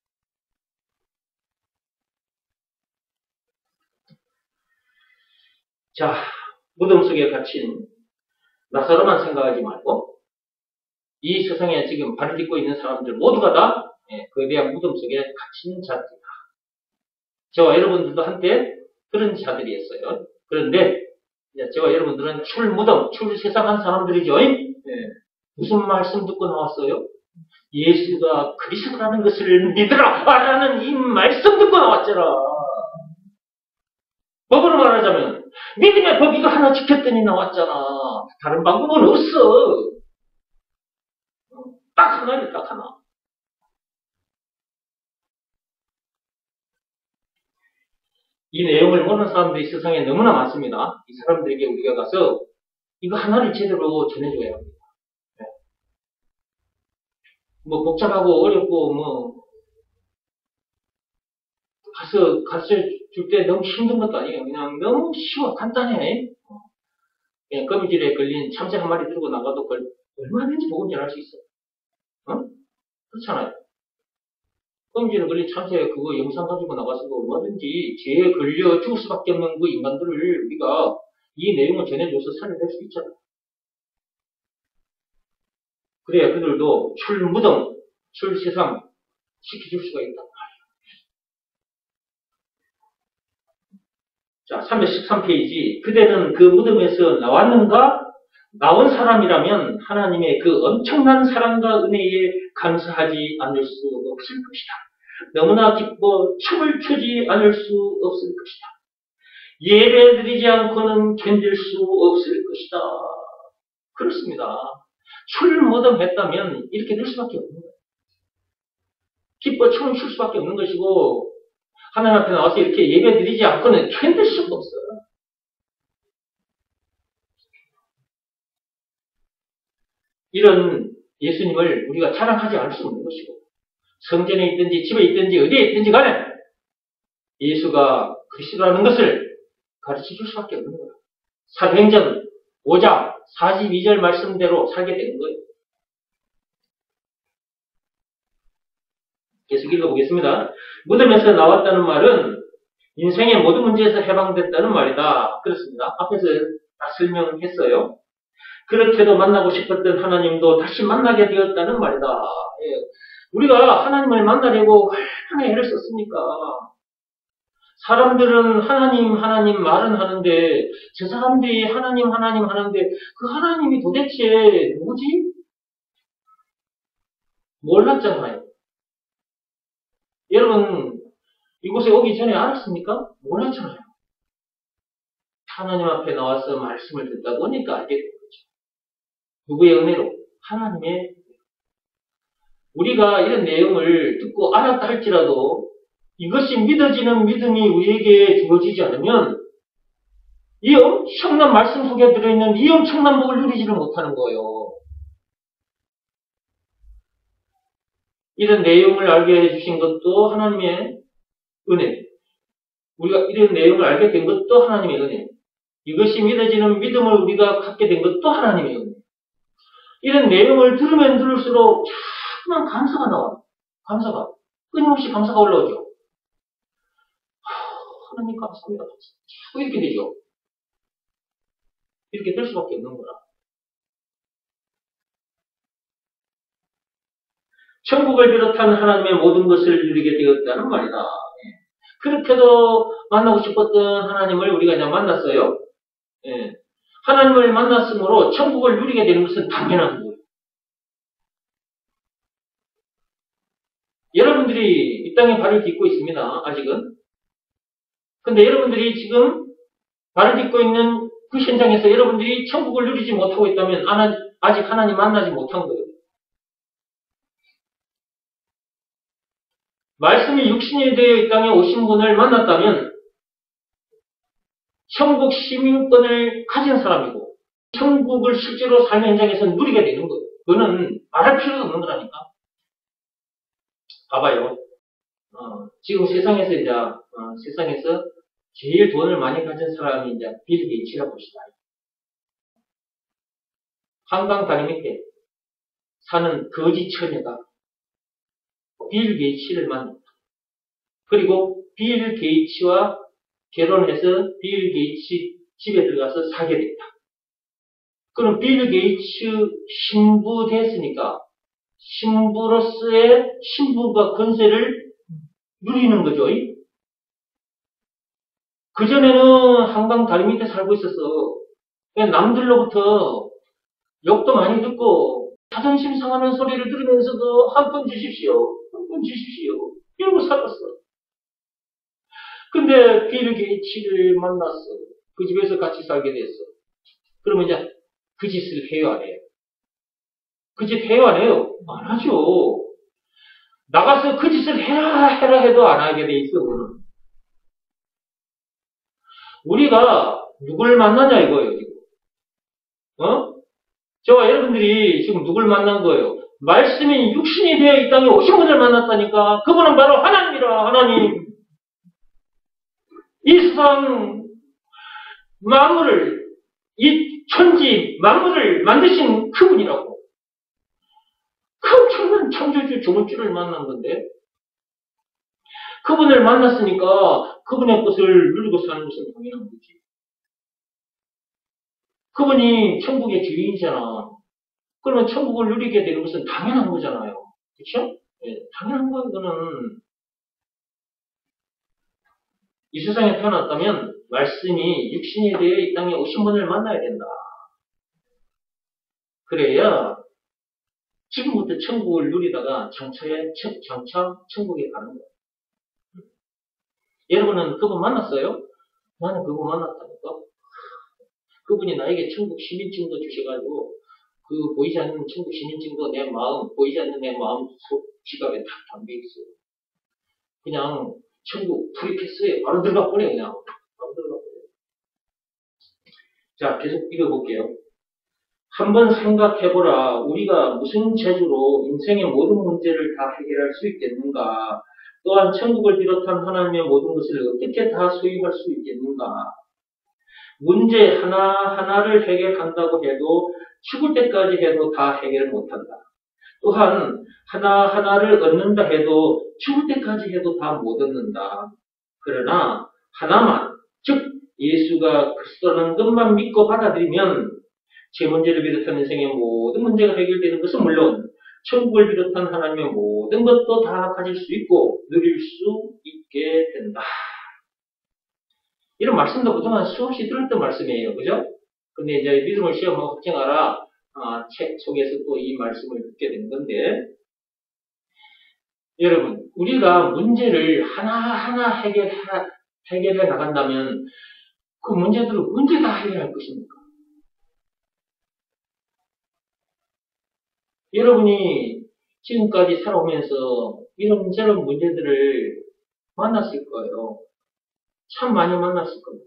A: 자, 무덤 속에 갇힌 나사로만 생각하지 말고 이 세상에 지금 발을 딛고 있는 사람들 모두가 다 거대한 무덤 속에 갇힌 자들이다. 저와 여러분들도 한때 그런 자들이었어요. 그런데 저와 여러분들은 출무덤, 출세상한 사람들이죠. 무슨 말씀 듣고 나왔어요? 예수가 그리스도라는 것을 믿으라! 라는 이 말씀 듣고 나왔잖아. 법으로 말하자면 믿음의 법 이거 하나 지켰더니 나왔잖아. 다른 방법은 없어. 딱 하나야, 딱 하나. 이 내용을 모르는 사람들이 세상에 너무나 많습니다. 이 사람들에게 우리가 가서 이거 하나를 제대로 전해줘야 합니다. 뭐 복잡하고 어렵고 가서 줄 때 너무 힘든 것도 아니에요. 그냥 너무 쉬워, 간단해. 그냥 거미줄에 걸린 참새 한 마리 들고 나가도 얼마든지 복음 전할 수 있어. 그렇잖아요. 거미줄에 걸린 참새 그거 영상 가지고 나가서도 얼마든지 죄에 걸려 죽을 수밖에 없는 그 인간들을 우리가 이 내용을 전해줘서 살려낼 수 있잖아. 그래야 그들도 출무덤, 출세상 시켜줄 수가 있단 말이야. 자, 313페이지. 그대는 그 무덤에서 나왔는가? 나온 사람이라면 하나님의 그 엄청난 사랑과 은혜에 감사하지 않을 수 없을 것이다. 너무나 기뻐 춤을 추지 않을 수 없을 것이다. 예배드리지 않고는 견딜 수 없을 것이다. 그렇습니다. 출무덤했다면 이렇게 될 수밖에 없는 거예요. 기뻐 춤을 출 수밖에 없는 것이고 하나님 앞에 나와서 이렇게 예배드리지 않고는 견딜 수가 없어요. 이런 예수님을 우리가 자랑하지 않을 수 없는 것이고 성전에 있든지 집에 있든지 어디에 있든지 간에 예수가 그리스도라는 것을 가르쳐 줄 수밖에 없는 거예요. 사도행전 5장 42절 말씀대로 살게 되는 거예요. 계속 읽어보겠습니다. 무덤에서 나왔다는 말은 인생의 모든 문제에서 해방됐다는 말이다. 그렇습니다. 앞에서 다 설명했어요. 그렇게도 만나고 싶었던 하나님도 다시 만나게 되었다는 말이다. 우리가 하나님을 만나려고 얼마나 애를 썼습니까? 사람들은 하나님 말은 하는데 저 사람들이 하나님 하는데 그 하나님이 도대체 누구지? 몰랐잖아요. 여러분 이곳에 오기 전에 알았습니까? 몰랐잖아요. 하나님 앞에 나와서 말씀을 듣다 보니까 알게 된 거죠. 누구의 은혜로? 하나님의 은혜로. 우리가 이런 내용을 듣고 알았다 할지라도 이것이 믿어지는 믿음이 우리에게 주어지지 않으면 이 엄청난 말씀 속에 들어있는 이 엄청난 복을 누리지를 못하는 거예요. 이런 내용을 알게 해주신 것도 하나님의 은혜. 우리가 이런 내용을 알게 된 것도 하나님의 은혜. 이것이 믿어지는 믿음을 우리가 갖게 된 것도 하나님의 은혜. 이런 내용을 들으면 들을수록 자꾸만 감사가 나와요. 감사가. 끊임없이 감사가 올라오죠. 하나님 감사합니다. 자꾸 이렇게 되죠. 이렇게 될 수밖에 없는 거라. 천국을 비롯한 하나님의 모든 것을 누리게 되었다는 말이다. 그렇게도 만나고 싶었던 하나님을 우리가 이제 만났어요. 예. 하나님을 만났으므로 천국을 누리게 되는 것은 당연한 거예요. 여러분들이 이 땅에 발을 딛고 있습니다. 아직은. 근데 여러분들이 지금 발을 딛고 있는 그 현장에서 여러분들이 천국을 누리지 못하고 있다면 아직 하나님 만나지 못한 거예요. 말씀이 육신이 되어 이 땅에 오신 분을 만났다면 천국 시민권을 가진 사람이고 천국을 실제로 삶의 현장에서 누리게 되는 거예요. 그거는 말할 필요도 없는 거라니까. 봐봐요. 지금 세상에서 세상에서 제일 돈을 많이 가진 사람이 이제 빌 게이츠라고 봅시다. 한강 다리 밑에 사는 거지 처녀가 빌 게이츠를 만났다. 그리고 빌 게이츠와 결혼해서 빌 게이츠 집에 들어가서 살게 됐다. 그럼 빌 게이츠 신부 됐으니까 신부로서의 신부가 권세를 누리는 거죠. 그전에는 한강 다리 밑에 살고 있어서 그냥 남들로부터 욕도 많이 듣고 자존심 상하는 소리를 들으면서도 한 푼 주십시오. 한 푼 주십시오. 이러고 살았어. 근데 빌 게이츠를 만났어. 그 집에서 같이 살게 됐어. 그러면 이제 그 짓을 해요, 안 해요? 그 짓 해요, 안 해요? 안 하죠. 나가서 그 짓을 해라 해도 안 하게 돼 있어, 그거는. 우리가 누굴 만나냐 이거예요, 지금. 저와 여러분들이 지금 누굴 만난 거예요? 말씀이 육신이 되어 이 땅에 오신 분을 만났다니까. 그분은 바로 하나님이라, 하나님. 이 세상 만물을, 이 천지 만물을 만드신 그분이라고. 그 엄청난 창조주 조물주를 만난 건데, 그분을 만났으니까 그분의 것을 누리고 사는 것은 당연한 거지. 그분이 천국의 주인이잖아. 그러면 천국을 누리게 되는 것은 당연한 거잖아요. 그렇죠? 네, 당연한 거예요. 그거는 이 세상에 태어났다면 말씀이 육신이 되어 이 땅에 오신 분을 만나야 된다. 그래야 지금부터 천국을 누리다가 장차 천국에 가는 거예요. 여러분은 그분 만났어요? 나는 그분 만났다니까. 그분이 나에게 천국 시민증도 주셔가지고 그 보이지 않는 천국 시민증도 내 마음, 보이지 않는 내 마음 속 지갑에 탁 담겨 있어요. 그냥 천국 프리패스에 바로 들어가 버려 그냥. 바로 들어가 버려. 자, 계속 읽어볼게요. 한번 생각해보라. 우리가 무슨 재주로 인생의 모든 문제를 다 해결할 수 있겠는가? 또한 천국을 비롯한 하나님의 모든 것을 어떻게 다 소유할 수 있겠는가? 문제 하나하나를 해결한다고 해도 죽을 때까지 해도 다 해결 못한다. 또한 하나하나를 얻는다 해도 죽을 때까지 해도 다 못 얻는다. 그러나 하나만, 즉 예수가 그리스도라는 것만 믿고 받아들이면 제 문제를 비롯한 인생의 모든 문제가 해결되는 것은 물론 천국을 비롯한 하나님의 모든 것도 다 가질 수 있고 누릴 수 있게 된다. 이런 말씀도 그동안 수없이 들었던 말씀이에요. 그죠? 근데 이제 믿음을 시험하고 확증하라 책 속에서 또 이 말씀을 듣게 된 건데 여러분 우리가 문제를 하나하나 해결해 나간다면 그 문제들을 언제 다 해결할 것입니까? 여러분이 지금까지 살아오면서 이런저런 문제들을 만났을 거예요. 참 많이 만났을 겁니다.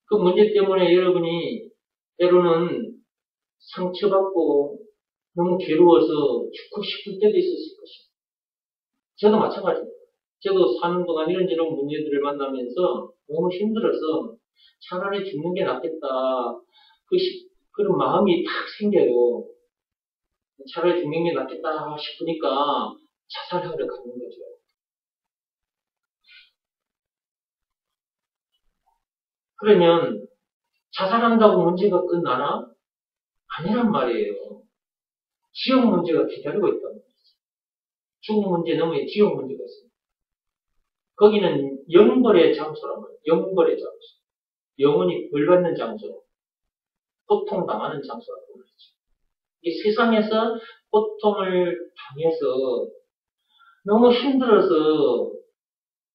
A: 그 문제 때문에 여러분이 때로는 상처받고 너무 괴로워서 죽고 싶을 때도 있었을 것입니다. 저도 마찬가지입니다. 저도 사는 동안 이런저런 문제들을 만나면서 너무 힘들어서 차라리 죽는 게 낫겠다. 그런 마음이 딱 생겨요. 차라리 죽는 게 낫겠다 싶으니까 자살하러 가는 거죠. 그러면 자살한다고 문제가 끝나나? 아니란 말이에요. 지옥 문제가 기다리고 있단 말이에요. 죽음 문제 너머에 지옥 문제가 있습니다. 거기는 영벌의 장소란 말이에요. 영벌의 장소. 영원히 벌받는 장소. 고통당하는 장소라고 말이죠. 이 세상에서 고통을 당해서 너무 힘들어서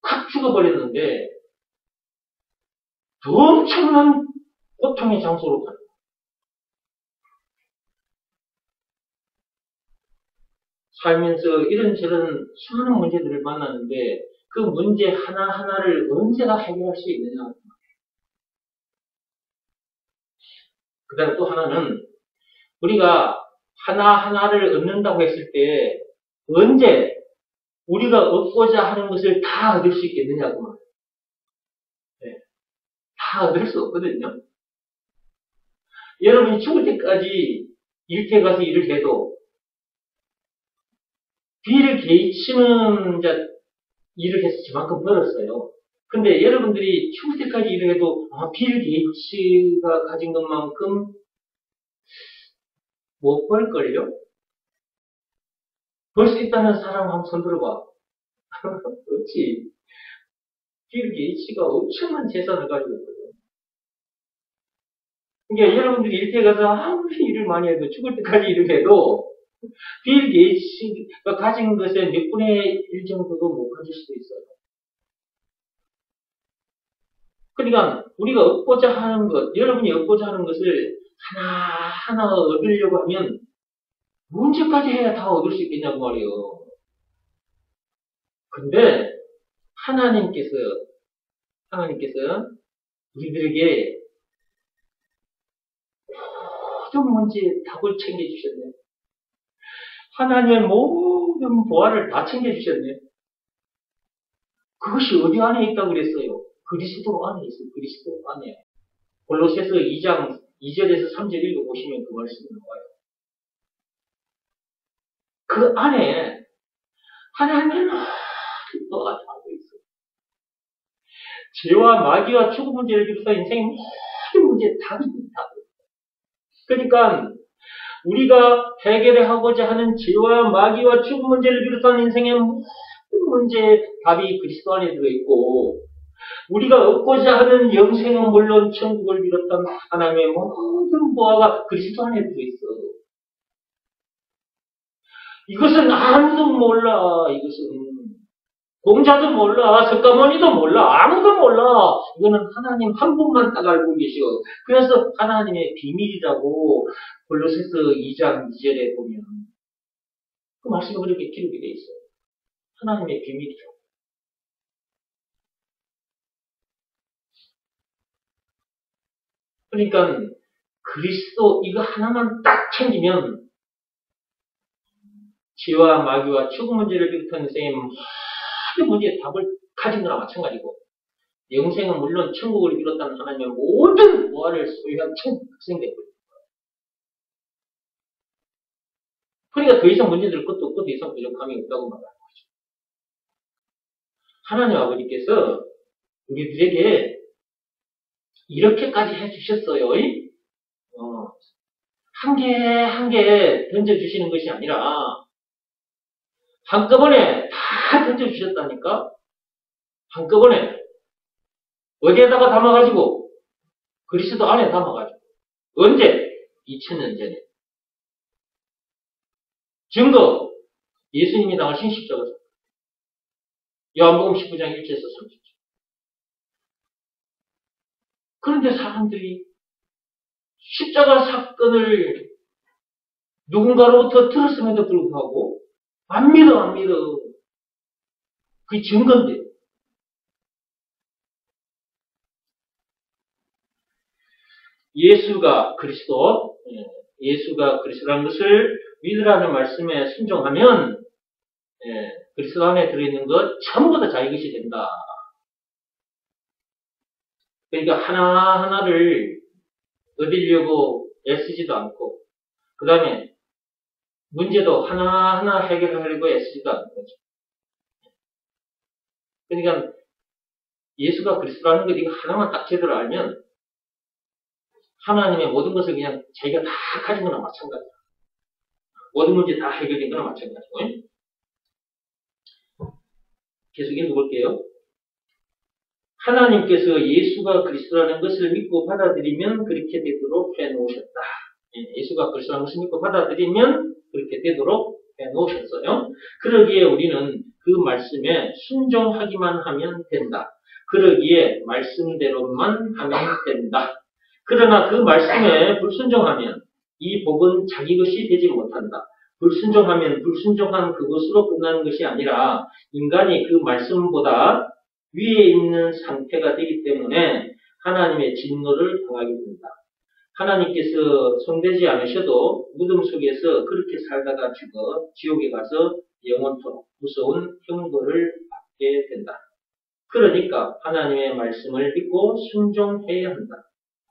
A: 확 죽어버렸는데 더 엄청난 고통의 장소로 가요. 살면서 이런저런 수많은 문제들을 만나는데 그 문제 하나하나를 언제가 해결할 수 있느냐. 그 다음에 또 하나는 우리가 하나하나를 얻는다고 했을 때 언제 우리가 얻고자 하는 것을 다 얻을 수 있겠느냐고 말이에요. 네. 다 얻을 수 없거든요. 여러분이 죽을 때까지 일터에 가서 일을 해도 빌 게이츠는 이제 일을 해서 저만큼 벌었어요. 근데 여러분들이 죽을 때까지 일을 해도 빌 게이츠가 가진 것만큼 못 벌걸요? 벌 수 있다는 사람 한번 손 들어봐. 그렇지. 빌 게이츠가 엄청난 재산을 가지고 있거든요. 그러니까 여러분들이 일터에 가서 아무리 일을 많이 해도 죽을 때까지 일을 해도 빌 게이츠가 가진 것의 몇 분의 1 정도도 못 가질 수도 있어요. 그러니까 우리가 얻고자 하는 것, 여러분이 얻고자 하는 것을 하나하나 얻으려고 하면 언제까지 해야 다 얻을 수 있겠냐고 말이에요. 근데 하나님께서 우리들에게 모든 문제에 답을 챙겨주셨네. 하나님의 모든 보화를 다 챙겨주셨네. 그것이 어디 안에 있다고 그랬어요? 그리스도 안에 있어요. 그리스도 안에. 골로새서 2장 2절에서 3절 읽어보시면 그 말씀이 나와요. 그 안에 하나님의 모든 보화가 다 있어요. 죄와 마귀와 죽음 문제를 비롯한 인생의 모든 문제에 답이 있다. 그러니까 우리가 해결하고자 하는 죄와 마귀와 죽음 문제를 비롯한 인생의 모든 문제의 답이 그리스도 안에 들어있고 우리가 얻고자 하는 영생은 물론 천국을 비롯한 하나님의 모든 보화가 그리스도 안에 들어있어. 이것은 아무도 몰라. 이것은 공자도 몰라. 석가모니도 몰라. 아무도 몰라. 이거는 하나님 한 분만 딱 알고 계셔. 그래서 하나님의 비밀이라고 골로새서 2장 2절에 보면 그 말씀이 그렇게 기록이 돼 있어요. 하나님의 비밀이라고. 그러니까 그리스도 이거 하나만 딱 챙기면 죄와 마귀와 죽음 문제를 비롯한 인생의 모든 문제의 답을 가진 거나 마찬가지고 영생은 물론 천국을 비롯한 하나님의 모든 보화를 소유한 천국 학생되고 있는 거예요. 그러니까 더 이상 문제될 것도 없고 더 이상 부족함이 없다고 말하는 거죠. 하나님 아버지께서 우리들에게 이렇게까지 해주셨어요. 한 개 한 개 던져주시는 것이 아니라 한꺼번에 다 던져주셨다니까? 한꺼번에 어디에다가 담아가지고 그리스도 안에 담아가지고 언제? 2000년 전에 증거 예수님이 당하신 십자가 요한복음 19장 1절에서 30절. 그런데 사람들이 십자가 사건을 누군가로부터 들었음에도 불구하고 안 믿어. 그게 증거인데. 예수가 그리스도라는 것을 믿으라는 말씀에 순종하면 그리스도 안에 들어있는 것 전부 다 자기 것이 된다. 그러니까 하나하나를 얻으려고 애쓰지도 않고 그 다음에 문제도 하나하나 해결하려고 애쓰지도 않는 거죠. 그러니까 예수가 그리스도라는 것 이거 하나만 딱 제대로 알면 하나님의 모든 것을 그냥 자기가 다 가진 거나 마찬가지야. 모든 문제 다 해결된 거나 마찬가지고. 계속 읽어볼게요. 하나님께서 예수가 그리스도라는 것을 믿고 받아들이면 그렇게 되도록 해놓으셨다. 예수가 그리스도라는 것을 믿고 받아들이면 그렇게 되도록 해놓으셨어요. 그러기에 우리는 그 말씀에 순종하기만 하면 된다. 그러기에 말씀대로만 하면 된다. 그러나 그 말씀에 불순종하면 이 복은 자기 것이 되지 못한다. 불순종하면 불순종한 그것으로 끝나는 것이 아니라 인간이 그 말씀보다 위에 있는 상태가 되기 때문에 하나님의 진노를 당하게 된다. 하나님께서 손대지 않으셔도 무덤 속에서 그렇게 살다가 죽어 지옥에 가서 영원토록 무서운 형벌을 받게 된다. 그러니까 하나님의 말씀을 믿고 순종해야 한다.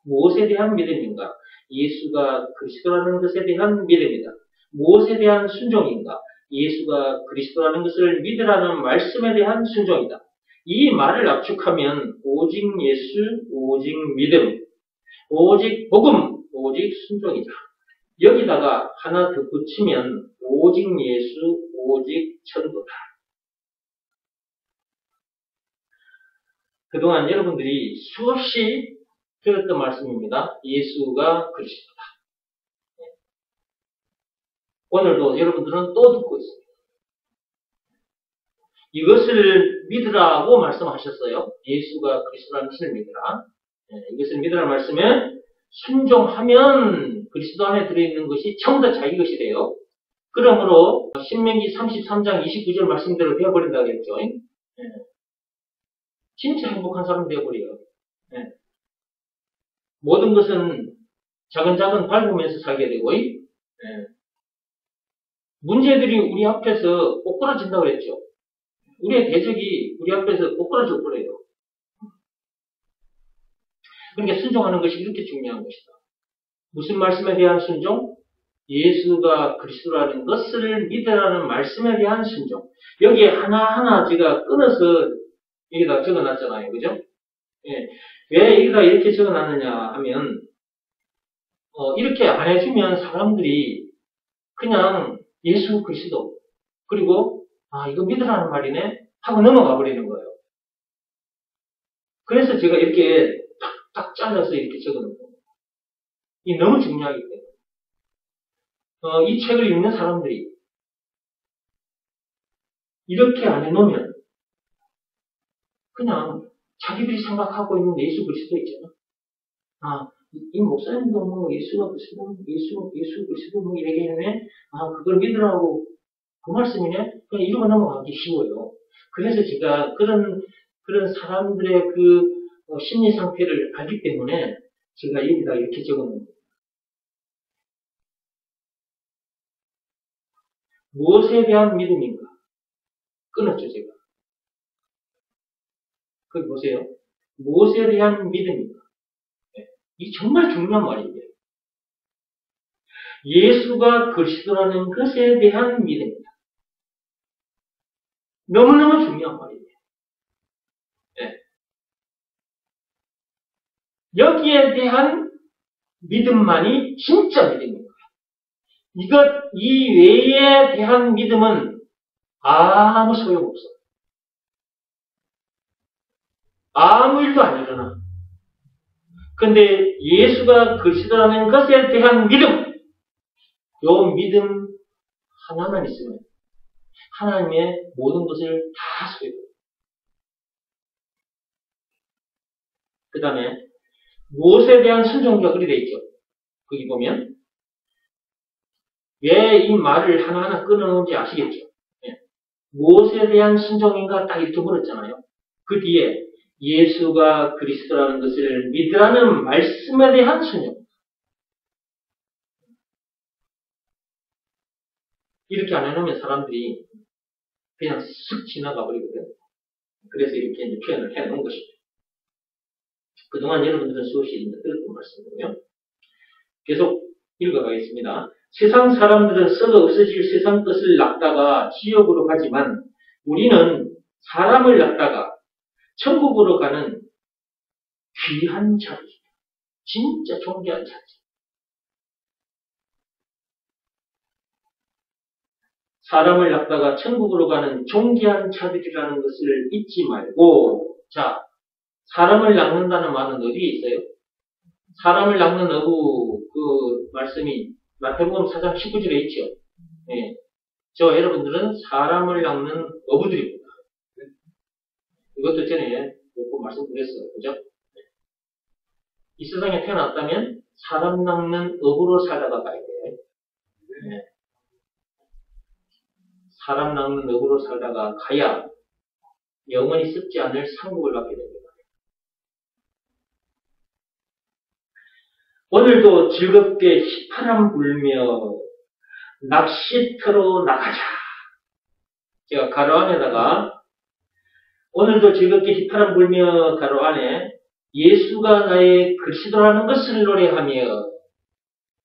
A: 무엇에 대한 믿음인가? 예수가 그리스도라는 것에 대한 믿음이다. 무엇에 대한 순종인가? 예수가 그리스도라는 것을 믿으라는 말씀에 대한 순종이다. 이 말을 압축하면 오직 예수, 오직 믿음, 오직 복음, 오직 순종이다. 여기다가 하나 더 붙이면 오직 예수, 오직 천도다. 그동안 여러분들이 수없이 들었던 말씀입니다. 예수가 그리스도다. 오늘도 여러분들은 또 듣고 있습니다. 이것을 믿으라고 말씀하셨어요. 예수가 그리스도라는 것을 믿으라. 이것을 믿으라는 말씀에 순종하면 그리스도 안에 들어있는 것이 전부 다 자기 것이 돼요. 그러므로 신명기 33장 29절 말씀대로 되어버린다고 했죠. 진짜 행복한 사람 되어버려요. 모든 것은 작은 밟으면서 살게 되고, 문제들이 우리 앞에서 꼬꾸라진다고 그랬죠. 우리의 대적이 우리 앞에서 꼬꾸라져 버려요. 그러니까 순종하는 것이 이렇게 중요한 것이다. 무슨 말씀에 대한 순종? 예수가 그리스도라는 것을 믿으라는 말씀에 대한 순종. 여기에 하나하나 제가 끊어서 여기다 적어놨잖아요. 그죠? 왜 여기다 이렇게 적어놨느냐 하면, 이렇게 안 해주면 사람들이 그냥 예수 그리스도, 그리고, 이거 믿으라는 말이네? 하고 넘어가 버리는 거예요. 그래서 제가 이렇게 딱 잘라서 이렇게 적어놓은 겁니다. 이 너무 중요하기 때문에. 이 책을 읽는 사람들이 이렇게 안 해놓으면 그냥 자기들이 생각하고 있는 예수 그리스도 있잖아. 이 목사님도 뭐 예수가 그리스도, 예수 그리스도 뭐 얘기했네. 그걸 믿으라고 그 말씀이네. 그냥 이러고 넘어가기 쉬워요. 그래서 제가 그런 사람들의 그 심리 상태를 알기 때문에 제가 여기다 이렇게 적어놓은 거예요. 무엇에 대한 믿음인가? 끊었죠, 제가. 거기 보세요. 무엇에 대한 믿음인가? 이 정말 중요한 말이에요. 예수가 그리스도라는 것에 대한 믿음입니다. 너무너무 중요한 말이에요. 여기에 대한 믿음만이 진짜 믿음인 거예요. 이 외에 대한 믿음은 아무 소용없어. 아무 일도 안 일어나. 근데 예수가 그리스도라는 것에 대한 믿음, 요 믿음 하나만 있으면 하나님의 모든 것을 다 소유해요. 그 다음에 무엇에 대한 순종이가 그리 돼 있죠. 거기 보면 왜 이 말을 하나하나 끊어놓은지 아시겠죠. 무엇에 대한 순종인가 딱 이렇게 물었잖아요. 그 뒤에 예수가 그리스도라는 것을 믿으라는 말씀에 대한 순종. 이렇게 안 해놓으면 사람들이 그냥 쓱 지나가 버리거든요. 그래서 이렇게 이제 표현을 해놓은 것입니다. 그동안 여러분들은 수없이 들었던 말씀이고요. 계속 읽어가겠습니다. 세상 사람들은 썩어 없어질 세상 것을 낳다가 지옥으로 가지만 우리는 사람을 낳다가 천국으로 가는 귀한 자리. 진짜 존귀한 자리. 사람을 낚다가 천국으로 가는 존귀한 자들이라는 것을 잊지 말고, 자, 사람을 낚는다는 말은 어디에 있어요? 사람을 낚는 어부, 그 말씀이 마태복음 4장 19절에 있죠. 예. 저 여러분들은 사람을 낚는 어부들입니다. 이것도 전에 몇 번 말씀드렸어요. 그죠? 이 세상에 태어났다면 사람 낚는 어부로 살다가 가야 돼요. 예. 사람 낚는 어부로 살다가 가야 영원히 습지 않을 상급을 받게 됩니다. 오늘도 즐겁게 휘파람 불며 낚시터로 나가자. 제가 가로 안에다가 오늘도 즐겁게 휘파람 불며 가로 안에 예수가 나의 그리스도라는 것을 노래하며,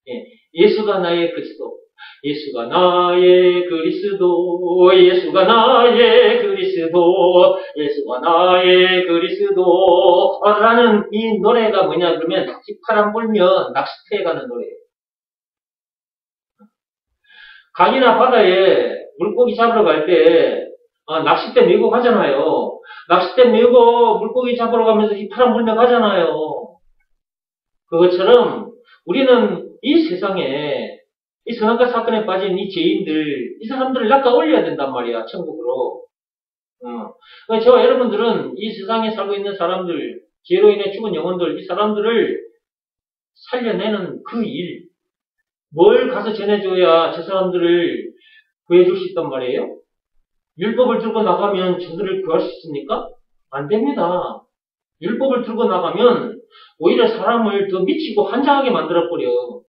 A: 예, 예수가 나의 그리스도, 예수가 나의 그리스도, 예수가 나의 그리스도, 예수가 나의 그리스도 라는 이 노래가 뭐냐 그러면 휘파람 불며 낚시터에 가는 노래예요. 강이나 바다에 물고기 잡으러 갈 때 낚싯대 메고 가잖아요. 낚싯대 메고 물고기 잡으러 가면서 휘파람 불며 가잖아요. 그것처럼 우리는 이 세상에 이 선악과 사건에 빠진 이 죄인들, 이 사람들을 낚아 올려야 된단 말이야, 천국으로. 저와 여러분들은 이 세상에 살고 있는 사람들, 죄로 인해 죽은 영혼들, 이 사람들을 살려내는 그 일, 뭘 가서 전해줘야 저 사람들을 구해줄 수 있단 말이에요? 율법을 들고 나가면 저들을 구할 수 있습니까? 안 됩니다. 율법을 들고 나가면 오히려 사람을 더 미치고 환장하게 만들어버려.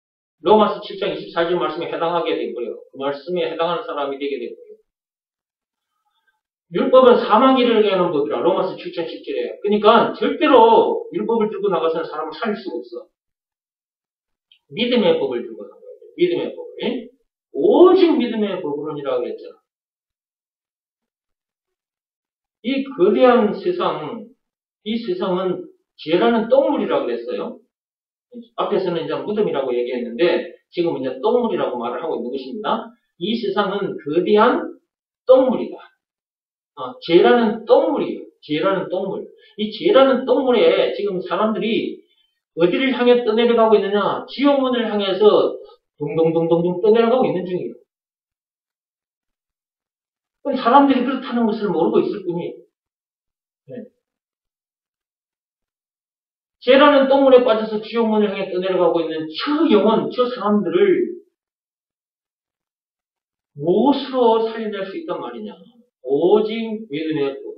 A: 로마서 7장 24절 말씀에 해당하게 되고요. 그 말씀에 해당하는 사람이 되게 되고요. 율법은 사망에 이르게 하는 법이라. 로마서 7장 10절에. 그러니까 절대로 율법을 들고 나가서는 사람을 살릴 수가 없어. 믿음의 법을 들고 나가야 돼. 믿음의 법을. 오직 믿음의 법으로니라고 했잖아. 이 거대한 세상, 이 세상은 죄라는 똥물이라고 그랬어요. 앞에서는 이제 무덤이라고 얘기했는데 지금 이제 똥물이라고 말을 하고 있는 것입니다. 이 세상은 거대한 똥물이다. 죄라는 똥물이에요. 죄라는 똥물. 이 죄라는 똥물에 지금 사람들이 어디를 향해 떠내려가고 있느냐? 지옥문을 향해서 동동동동동 떠내려가고 있는 중이에요. 사람들이 그렇다는 것을 모르고 있을 뿐이에요. 네. 죄라는 똥물에 빠져서 지옥문을 향해 떠내려가고 있는 저 영혼, 저 사람들을 무엇으로 살려낼 수 있단 말이냐? 오직 믿음의 법으로.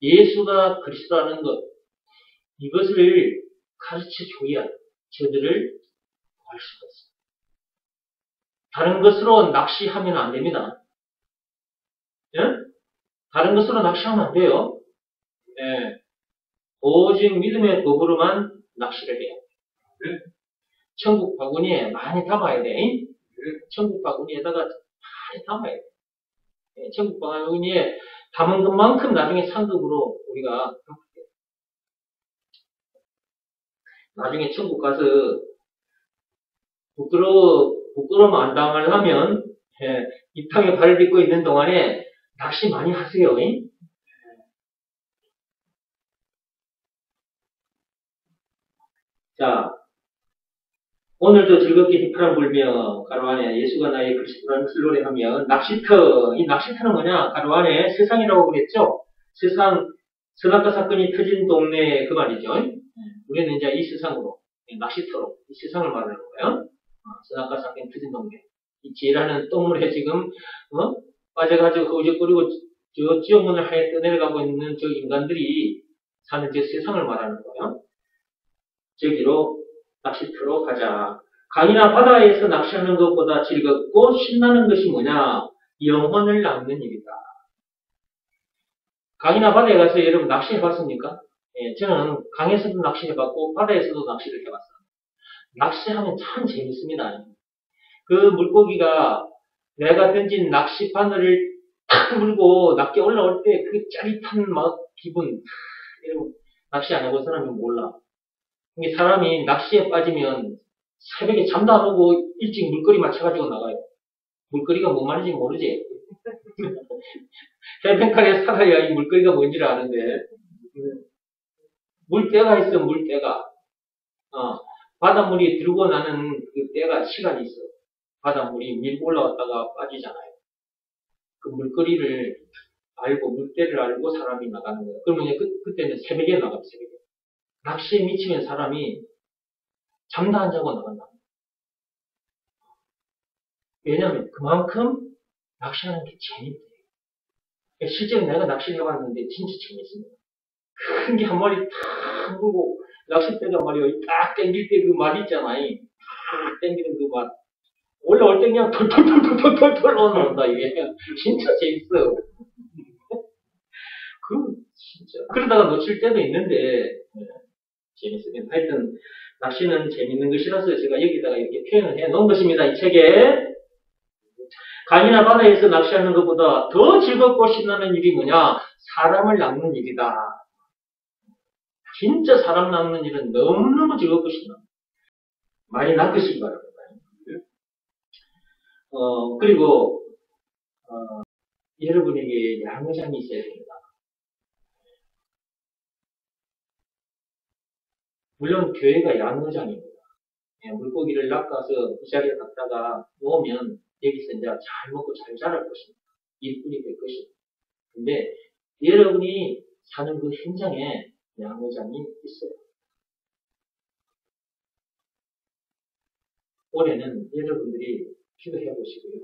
A: 예수가 그리스도라는 것, 이것을 가르쳐줘야 저들을 구할 수가 있습니다. 다른 것으로 낚시하면 안 됩니다. 예? 다른 것으로 낚시하면 안 돼요. 예. 오직 믿음의 법으로만 낚시를 해요. 천국 바구니에 많이 담아야 돼. 천국 바구니에다가 많이 담아야 돼. 천국 바구니에 담은 것만큼 나중에 상급으로 우리가 나중에 천국 가서 부끄러움 안 당하려면 이 땅에 발을 딛고 있는 동안에 낚시 많이 하세요. 자, 오늘도 즐겁게 휘파람 불며 가로 안에 예수가 나의 그리스도라는 것을 노래하며 낚시터, 이 낚시터는 뭐냐? 가로 안에 세상이라고 그랬죠? 세상, 선악과 사건이 터진 동네 그 말이죠. 우리는 이제 이 세상으로, 낚시터로 이 세상을 말하는 거예요. 선악과 사건이 터진 동네. 이 죄라는 똥물에 지금 빠져가지고 허우적거리고 저 지옥문을 향해 떠내려가고 있는 저 인간들이 사는 저 세상을 말하는 거예요. 저기로 낚시터로 가자. 강이나 바다에서 낚시하는 것보다 즐겁고 신나는 것이 뭐냐? 영혼을 낚는 일이다. 강이나 바다에 가서 여러분 낚시해봤습니까? 예, 저는 강에서도 낚시해봤고 바다에서도 낚시를 해봤어요. 낚시하면 참 재밌습니다. 그 물고기가 내가 던진 낚시 바늘을 탁 물고 낮게 올라올 때 그 짜릿한 막 기분, 이런 낚시 안 해본 사람은 몰라. 이게 사람이 낚시에 빠지면 새벽에 잠도 안 오고 일찍 물거리 맞춰가지고 나가요. 물거리가 뭔 말인지 모르지. 해변가에 살아야 이 물거리가 뭔지를 아는데, 물때가 있어, 물때가. 바닷물이 들고 나는 그 때가 시간이 있어. 바닷물이 밀고 올라왔다가 빠지잖아요. 그 물거리를 알고, 물때를 알고 사람이 나가는 거예요. 그러면 이제 그때는 새벽에 나가요, 새벽에. 낚시에 미치면 사람이 잠도 안 자고 나간다. 왜냐면 그만큼 낚시하는 게 재밌대요. 실제로 내가 낚시를 해봤는데 진짜 재밌습니다. 큰 게 한 마리 탁 물고 낚싯대가 말이요. 딱 땡길 때 그 말 있잖아요. 탁 땡기는 그 말. 올라올 때 그냥 털털털털털털 올라온다 이게. 진짜 재밌어요. 진짜. 그러다가 놓칠 때도 있는데 재밌습니다. 하여튼 낚시는 재밌는 것이라서 제가 여기다가 이렇게 표현을 해 놓은 것입니다. 이 책에. 강이나 바다에서 낚시하는 것보다 더 즐겁고 신나는 일이 뭐냐? 사람을 낚는 일이다. 진짜 사람 낚는 일은 너무너무 즐겁고 신나. 많이 낚으시기 바랍니다. 그리고 여러분에게 양어장이 있어야 됩니다. 물론 교회가 양어장입니다. 물고기를 낚아서 이 자리에 갖다가 놓으면 여기서 이제 잘 먹고 잘 자랄 것입니다. 일꾼이 될 것입니다. 근데 여러분이 사는 그 현장에 양어장이 있어요. 올해는 여러분들이 기도해 보시고요.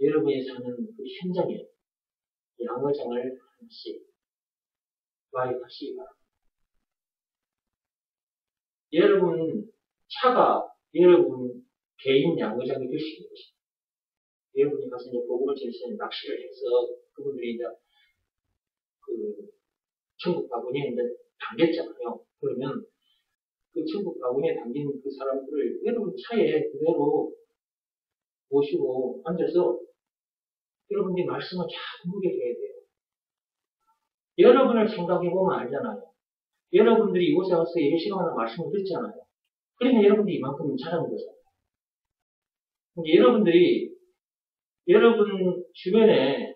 A: 여러분이 사는 그 현장에 양어장을 하나씩 가입하시기 바랍니다. 여러분 차가 여러분 개인 양어장이 될 수 있는 것입니다. 여러분이 가서 이제 복음을 전해서 낚시를 해서 그분들이 이제 그 천국 바구니에 이제 담겼잖아요. 그러면 그 천국 바구니에 담긴 그 사람들을 여러분 차에 그대로 모시고 앉아서 여러분들이 말씀을 자꾸 묵여줘야 돼요. 여러분을 생각해보면 알잖아요. 여러분들이 이곳에 와서 예배 시간마다 말씀을 듣잖아요. 그러면 여러분들이 이만큼 잘하는 거잖아요. 여러분들이 여러분 주변에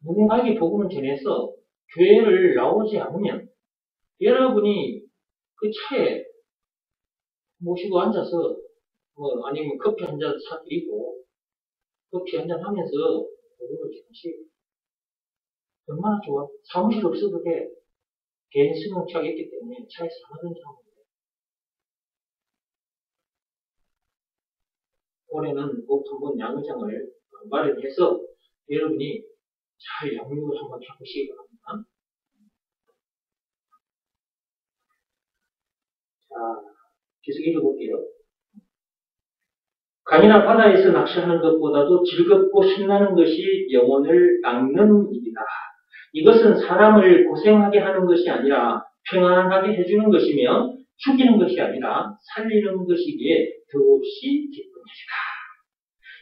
A: 누군가에게 복음을 전해서 교회를 나오지 않으면 여러분이 그 차에 모시고 앉아서 아니면 커피 한 잔 사드리고 커피 한 잔 하면서 복음을 전하시고 얼마나 좋아? 사무실 없어도 돼. 개인 승용차가 있기 때문에 차에서 하든지 하면 돼. 올해는 꼭 한번 양어장을 마련해서 여러분이 잘 양육을 한번 해보시기 바랍니다. 자, 계속 읽어볼게요. 강이나 바다에서 낚시하는 것보다도 즐겁고 신나는 것이 영혼을 낚는 일이다. 이것은 사람을 고생하게 하는 것이 아니라 평안하게 해주는 것이며 죽이는 것이 아니라 살리는 것이기에 더없이 기쁜 것이다.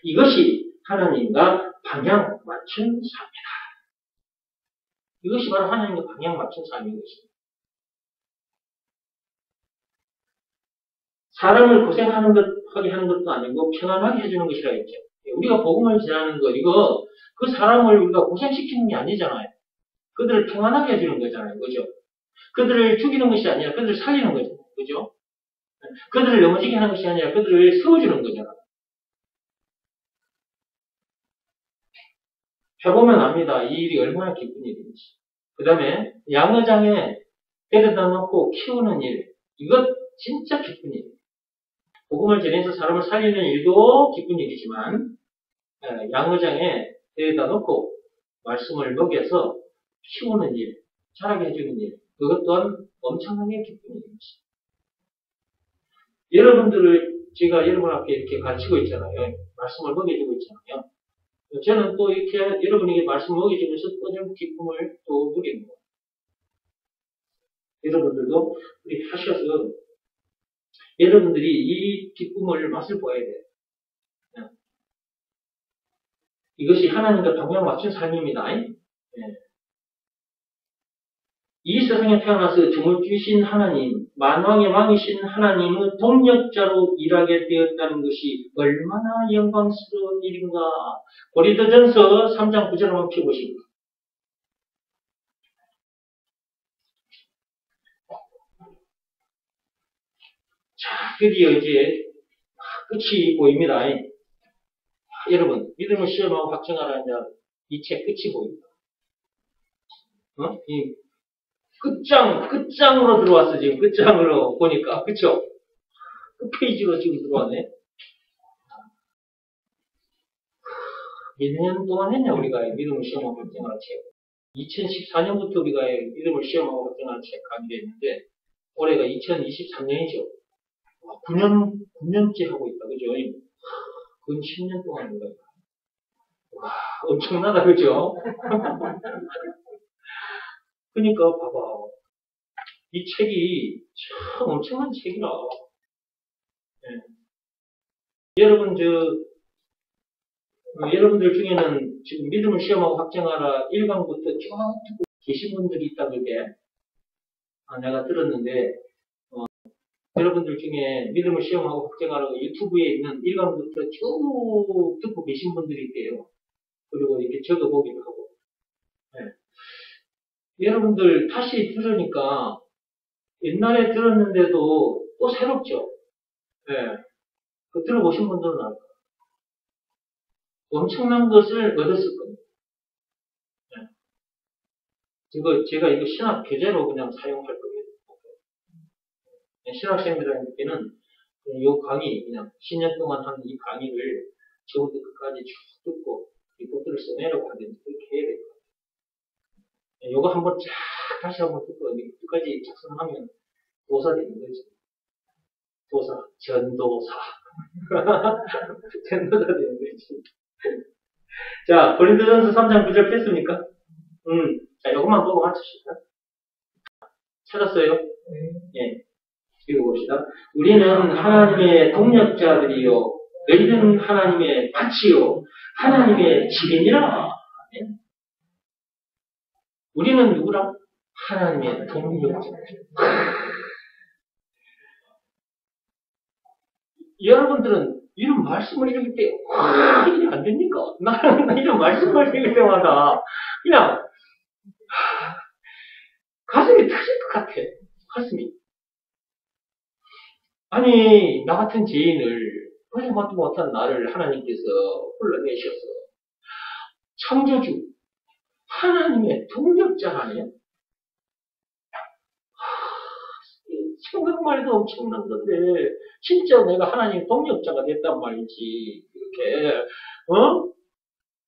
A: 이것이 하나님과 방향 맞춘 삶이다. 이것이 바로 하나님과 방향 맞춘 삶인 것입니다. 사람을 고생하게 하는 것도 아니고 평안하게 해주는 것이라 했죠. 우리가 복음을 전하는 것, 이거 그 사람을 우리가 고생시키는 게 아니잖아요. 그들을 평안하게 해주는 거잖아요. 그죠? 그들을 죽이는 것이 아니라 그들을 살리는 거잖아요. 그죠? 그들을 넘어지게 하는 것이 아니라 그들을 세워주는 거잖아요. 해보면 압니다. 이 일이 얼마나 기쁜 일인지. 그 다음에 양어장에 데려다 놓고 키우는 일. 이것 진짜 기쁜 일. 복음을 전해서 사람을 살리는 일도 기쁜 일이지만 양어장에 데려다 놓고 말씀을 먹여서 키우는 일, 자라게 해주는 일. 그것 또한 엄청나게 기쁜 일입니다. 여러분들을 제가 여러분 앞에 이렇게 가르치고 있잖아요. 말씀을 먹여주고 있잖아요. 저는 또 이렇게 여러분에게 말씀을 먹여주면서 또 좀 기쁨을 또 누리는 거예요. 여러분들도 우리 하셔서 여러분들이 이 기쁨을 맛을 보아야 돼요. 이것이 하나님과 방향 맞춘 삶입니다. 예. 이 세상에 태어나서 종을 주신 하나님, 만왕의 왕이신 하나님의 동력자로 일하게 되었다는 것이 얼마나 영광스러운 일인가. 고린도전서 3장 9절 한번 펴보시고. 자, 드디어 이제 끝이 보입니다. 여러분, 믿음을 시험하고 확증하라는 이 책 끝이 보입니다. 이 끝장으로 들어왔어, 지금. 끝장으로 보니까. 그쵸? 끝페이지로 지금 들어왔네. 몇 년 동안 했냐, 우리가 믿음을 시험하고 확증하는 책. 2014년부터 우리가 믿음을 시험하고 확증하는 책 강의를 했는데, 올해가 2023년이죠. 9년째 하고 있다, 그죠? 근 10년 동안 한 거예요. 와, 엄청나다, 그죠? 그러니까, 봐봐. 이 책이 참 엄청난 책이라. 예. 여러분들 중에는 지금 믿음을 시험하고 확증하라 1강부터 쭉 듣고 계신 분들이 있다, 그게. 내가 들었는데, 여러분들 중에 믿음을 시험하고 확증하라고 유튜브에 있는 1강부터 쭉 듣고 계신 분들이 있대요. 그리고 이렇게 적어보기도 하고. 예. 여러분들 다시 들으니까 옛날에 들었는데도 또 새롭죠. 예. 그 들어보신 분들은 알 거예요. 엄청난 것을 얻었을 겁니다. 예. 제가 이거 신학 교재로 그냥 사용할 겁니다. 신학생들에게는 이 강의, 그냥 10년 동안 한 이 강의를 처음부터 끝까지 쭉 듣고 리포트를 써내려고 하는데 그렇게 해야 될 것 같아요. 이거 한번 쫙 다시 한번 듣고 끝까지 작성하면 도사 되는 거지. 도사, 전도사. 전도사 되는 거지. 자, 고린도전서 3장 9절 폈습니까? 자, 이것만 보고 맞추시다. 찾았어요? 예. 읽어봅시다. 우리는 하나님의 동력자들이요. 너희는 하나님의 밭이요. 하나님의 집이니라. 예? 우리는 누구라? 하나님의 동력자. 여러분들은 이런 말씀을 읽을 때, 이게 안 됩니까? 나는 이런 말씀을 읽을 때마다 그냥 가슴이 터질 것 같아. 가슴이. 아니, 나 같은 죄인을, 그래도 못한 나를 하나님께서 불러내셔서, 창조주, 하나님의 동력자라네요. 생각만 해도 엄청난 건데, 진짜 내가 하나님의 동력자가 됐단 말이지. 이렇게,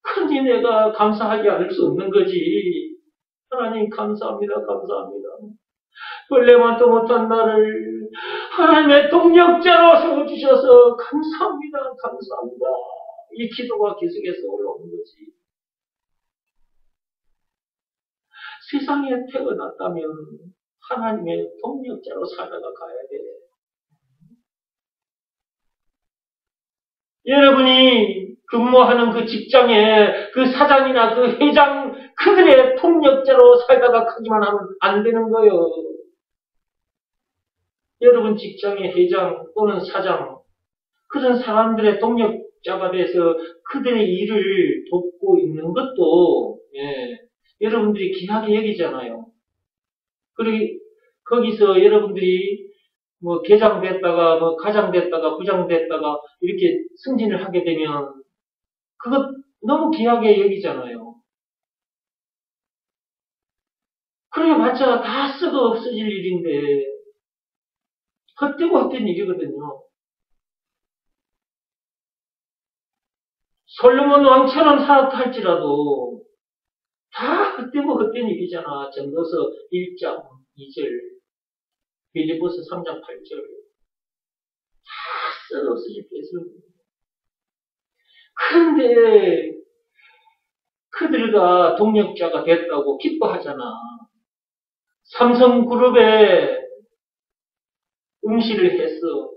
A: 그러니 내가 감사하지 않을 수 없는 거지. 하나님 감사합니다, 감사합니다. 원래만도 못한 나를 하나님의 동력자로 세워주셔서 감사합니다, 감사합니다. 이 기도가 계속해서 올라오는 거지. 세상에 태어났다면 하나님의 동력자로 살다가 가야 돼. 여러분이 근무하는 그 직장에 그 사장이나 그 회장 그들의 동력자로 살다가 가기만 하면 안 되는 거예요. 여러분 직장의 회장 또는 사장 그런 사람들의 동력자가 돼서 그들의 일을 돕고 있는 것도 여러분들이 귀하게 여기잖아요. 그리고 거기서 여러분들이 뭐 계장 됐다가 뭐 가장 됐다가 부장 됐다가 이렇게 승진을 하게 되면 그것 너무 귀하게 여기잖아요. 그래봤자 다 썩어 없어질 일인데 헛되고 헛된 일이거든요. 솔로몬 왕처럼 살았다 할지라도 다 헛되고 헛된 일이잖아. 전도서 1장 2절 빌립보서 3장 8절 다 썩어 없어질 게 그런데 그들과 동력자가 됐다고 기뻐하잖아. 삼성그룹에 응시를 했어.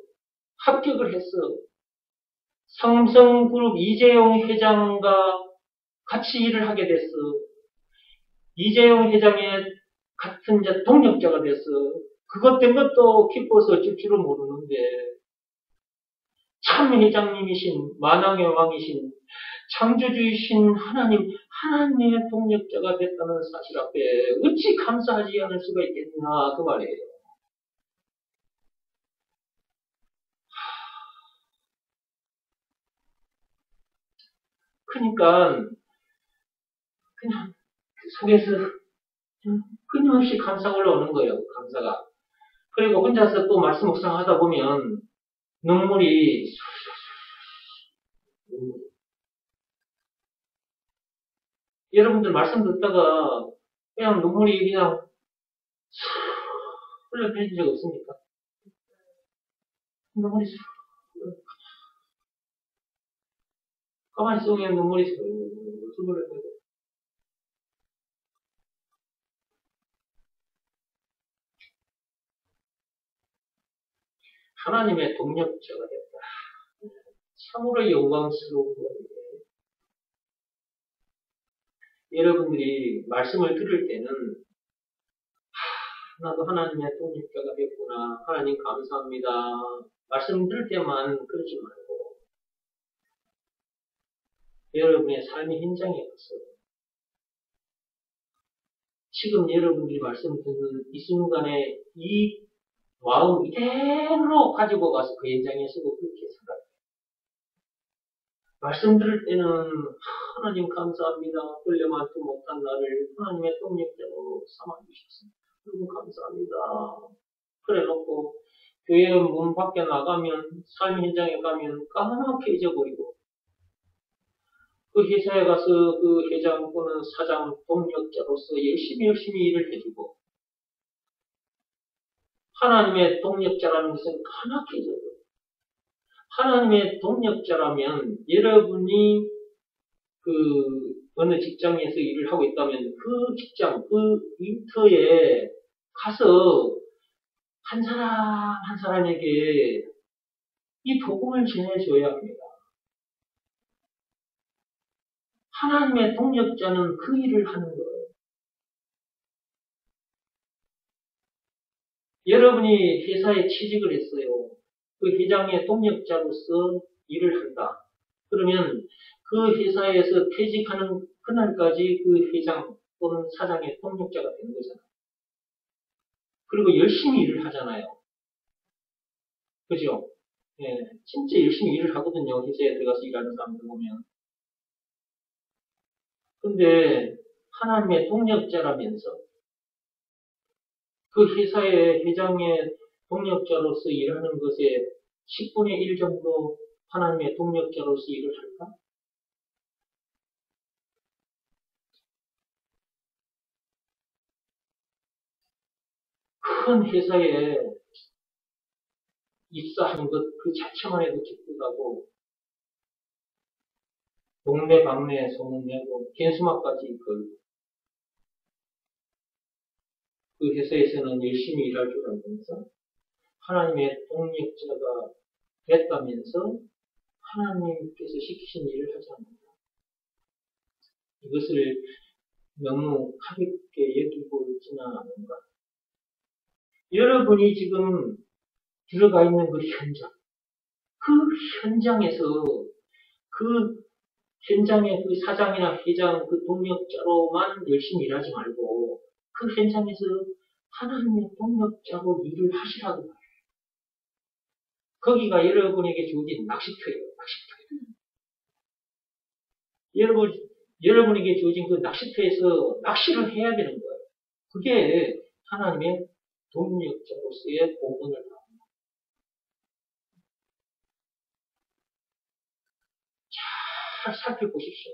A: 합격을 했어. 삼성그룹 이재용 회장과 같이 일을 하게 됐어. 이재용 회장의 같은 이제 동력자가 됐어. 그것 된 것도 기뻐서 어쩔 줄은 모르는데, 참 회장님이신, 만왕의 왕이신, 창조주이신 하나님의 동력자가 됐다는 사실 앞에 어찌 감사하지 않을 수가 있겠나, 그 말이에요. 그러니까, 그냥 그 속에서 끊임없이 감사가 올라오는 거예요, 감사가. 그리고 혼자서 또 말씀 묵상하다 보면 눈물이 여러분들 말씀 듣다가 그냥 눈물이 그냥 흘러내린 적 없습니까? 눈물이 가만히 있으면 눈물이 흘러내리고 하나님의 동력자가 됐다. 참으로 영광스러운 거예요. 여러분들이 말씀을 들을 때는 나도 하나님의 동력자가 됐구나. 하나님 감사합니다. 말씀 들을 때만 그러지 말고 여러분의 삶의 현장에 가서 지금 여러분들이 말씀 듣는 이 순간에 이 마음 이대로 가지고 가서 그 현장에서도 그렇게 살아요. 말씀 들을 때는 하나님 감사합니다. 끌려만도 못한 나를 하나님의 동력자로 삼아주셨습니다. 여러분 감사합니다. 그래 놓고 교회 문 밖에 나가면 삶 현장에 가면 까맣게 잊어버리고 그 회사에 가서 그 회장 또는 사장 동력자로서 열심히 일을 해주고 하나님의 동력자라는 것은 까맣게 잊어버려요. 하나님의 동력자라면 여러분이 그 어느 직장에서 일을 하고 있다면 그 직장, 그 일터에 가서 한 사람 한 사람에게 이 복음을 전해줘야 합니다. 하나님의 동력자는 그 일을 하는 거예요. 여러분이 회사에 취직을 했어요. 그 회장의 동력자로서 일을 한다. 그러면 그 회사에서 퇴직하는 그날까지 그 회장 또는 사장의 동력자가 된 거잖아요. 그리고 열심히 일을 하잖아요. 그죠? 예, 진짜 열심히 일을 하거든요. 회사에 들어가서 일하는 사람들 보면. 근데 하나님의 동력자라면서 그 회사의 회장의 동력자로서 일하는 것에 10분의 1 정도 하나님의 동력자로서 일을 할까? 큰 회사에 입사한 것 그 자체만 해도 기쁘다고 동네 방네에 소문내고 현수막까지 걸고 그 회사에서는 열심히 일할 줄 알면서 하나님의 동력자가 됐다면서 하나님께서 시키신 일을 하지 않는다. 이것을 너무 가볍게 여기고 있지는 않은가? 여러분이 지금 들어가 있는 그 현장, 그 현장에서 그 현장의 그 사장이나 회장, 그 동력자로만 열심히 일하지 말고 그 현장에서 하나님의 동력자로 일을 하시라고 말해요. 거기가 여러분에게 주어진 낚시터예요. 여러분에게 주어진 그 낚시터에서 낚시를 해야 되는 거예요. 그게 하나님의 동력자로서의 본분을 합니다. 잘 살펴보십시오.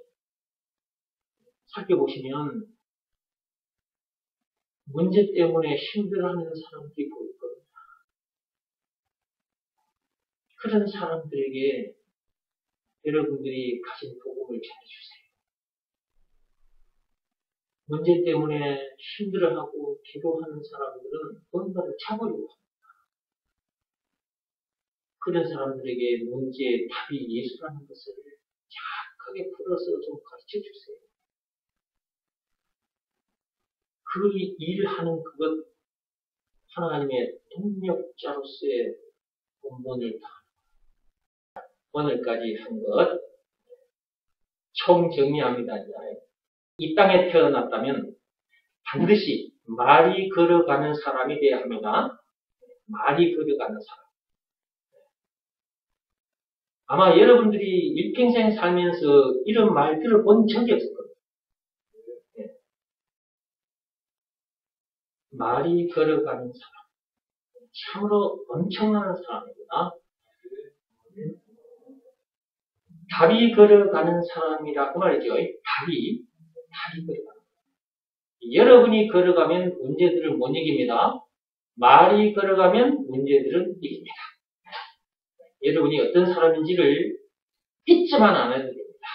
A: 살펴보시면 문제 때문에 힘들어하는 사람들이 보일 겁니다. 그런 사람들에게 여러분들이 가진 복음을 전해주세요. 문제 때문에 힘들어하고 기도하는 사람들은 뭔가를 찾으려고 합니다. 그런 사람들에게 문제의 답이 예수라는 것을 착하게 풀어서 좀 가르쳐 주세요. 그 일하는 그것, 하나님의 동력자로서의 본분을 다 오늘까지 한 것 총정리합니다. 이 땅에 태어났다면 반드시 말이 걸어가는 사람이 되어야 합니다. 말이 걸어가는 사람. 아마 여러분들이 일평생 살면서 이런 말 들어본 적이 없을 겁니다. 말이 걸어가는 사람. 참으로 엄청난 사람입니다. 답이 걸어가는 사람이라고 말이죠. 답이 걸어가는 사람. 여러분이 걸어가면 문제들을 못 이깁니다. 말이 걸어가면 문제들은 이깁니다. 여러분이 어떤 사람인지를 잊지만 안 해도 됩니다.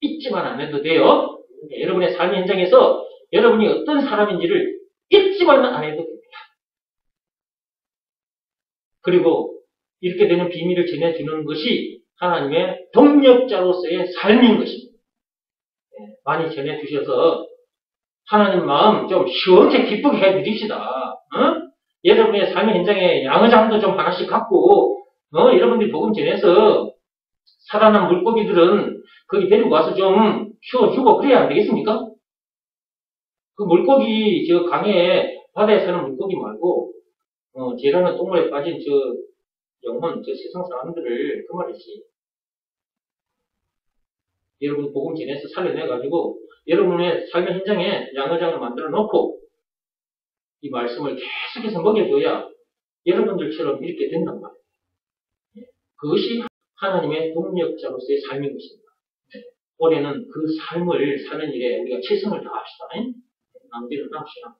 A: 잊지만 안 해도 돼요. 여러분의 삶 현장에서 여러분이 어떤 사람인지를 잊지만 안 해도 됩니다. 그리고 이렇게 되는 비밀을 전해주는 것이 하나님의 동력자로서의 삶인 것입니다. 많이 전해주셔서 하나님 마음 좀 시원하게 기쁘게 해드립시다. 여러분의 삶의 현장에 양어장도 좀 하나씩 갖고 여러분들이 복음 전해서 살아난 물고기들은 거기 데리고 와서 좀 키워주고 그래야 안 되겠습니까? 그 물고기 저 강에 바다에 사는 물고기 말고 제라는 동물에 빠진 저 영혼 저 세상 사람들을 그 말이지. 여러분 복음 전해서 살려내가지고 여러분의 삶의 현장에 양어장을 만들어 놓고 이 말씀을 계속해서 먹여줘야 여러분들처럼 이렇게 된단 말이에요. 그것이 하나님의 동력자로서의 삶인 것입니다. 올해는 그 삶을 사는 일에 우리가 최선을 다합시다. 남들은 합시다.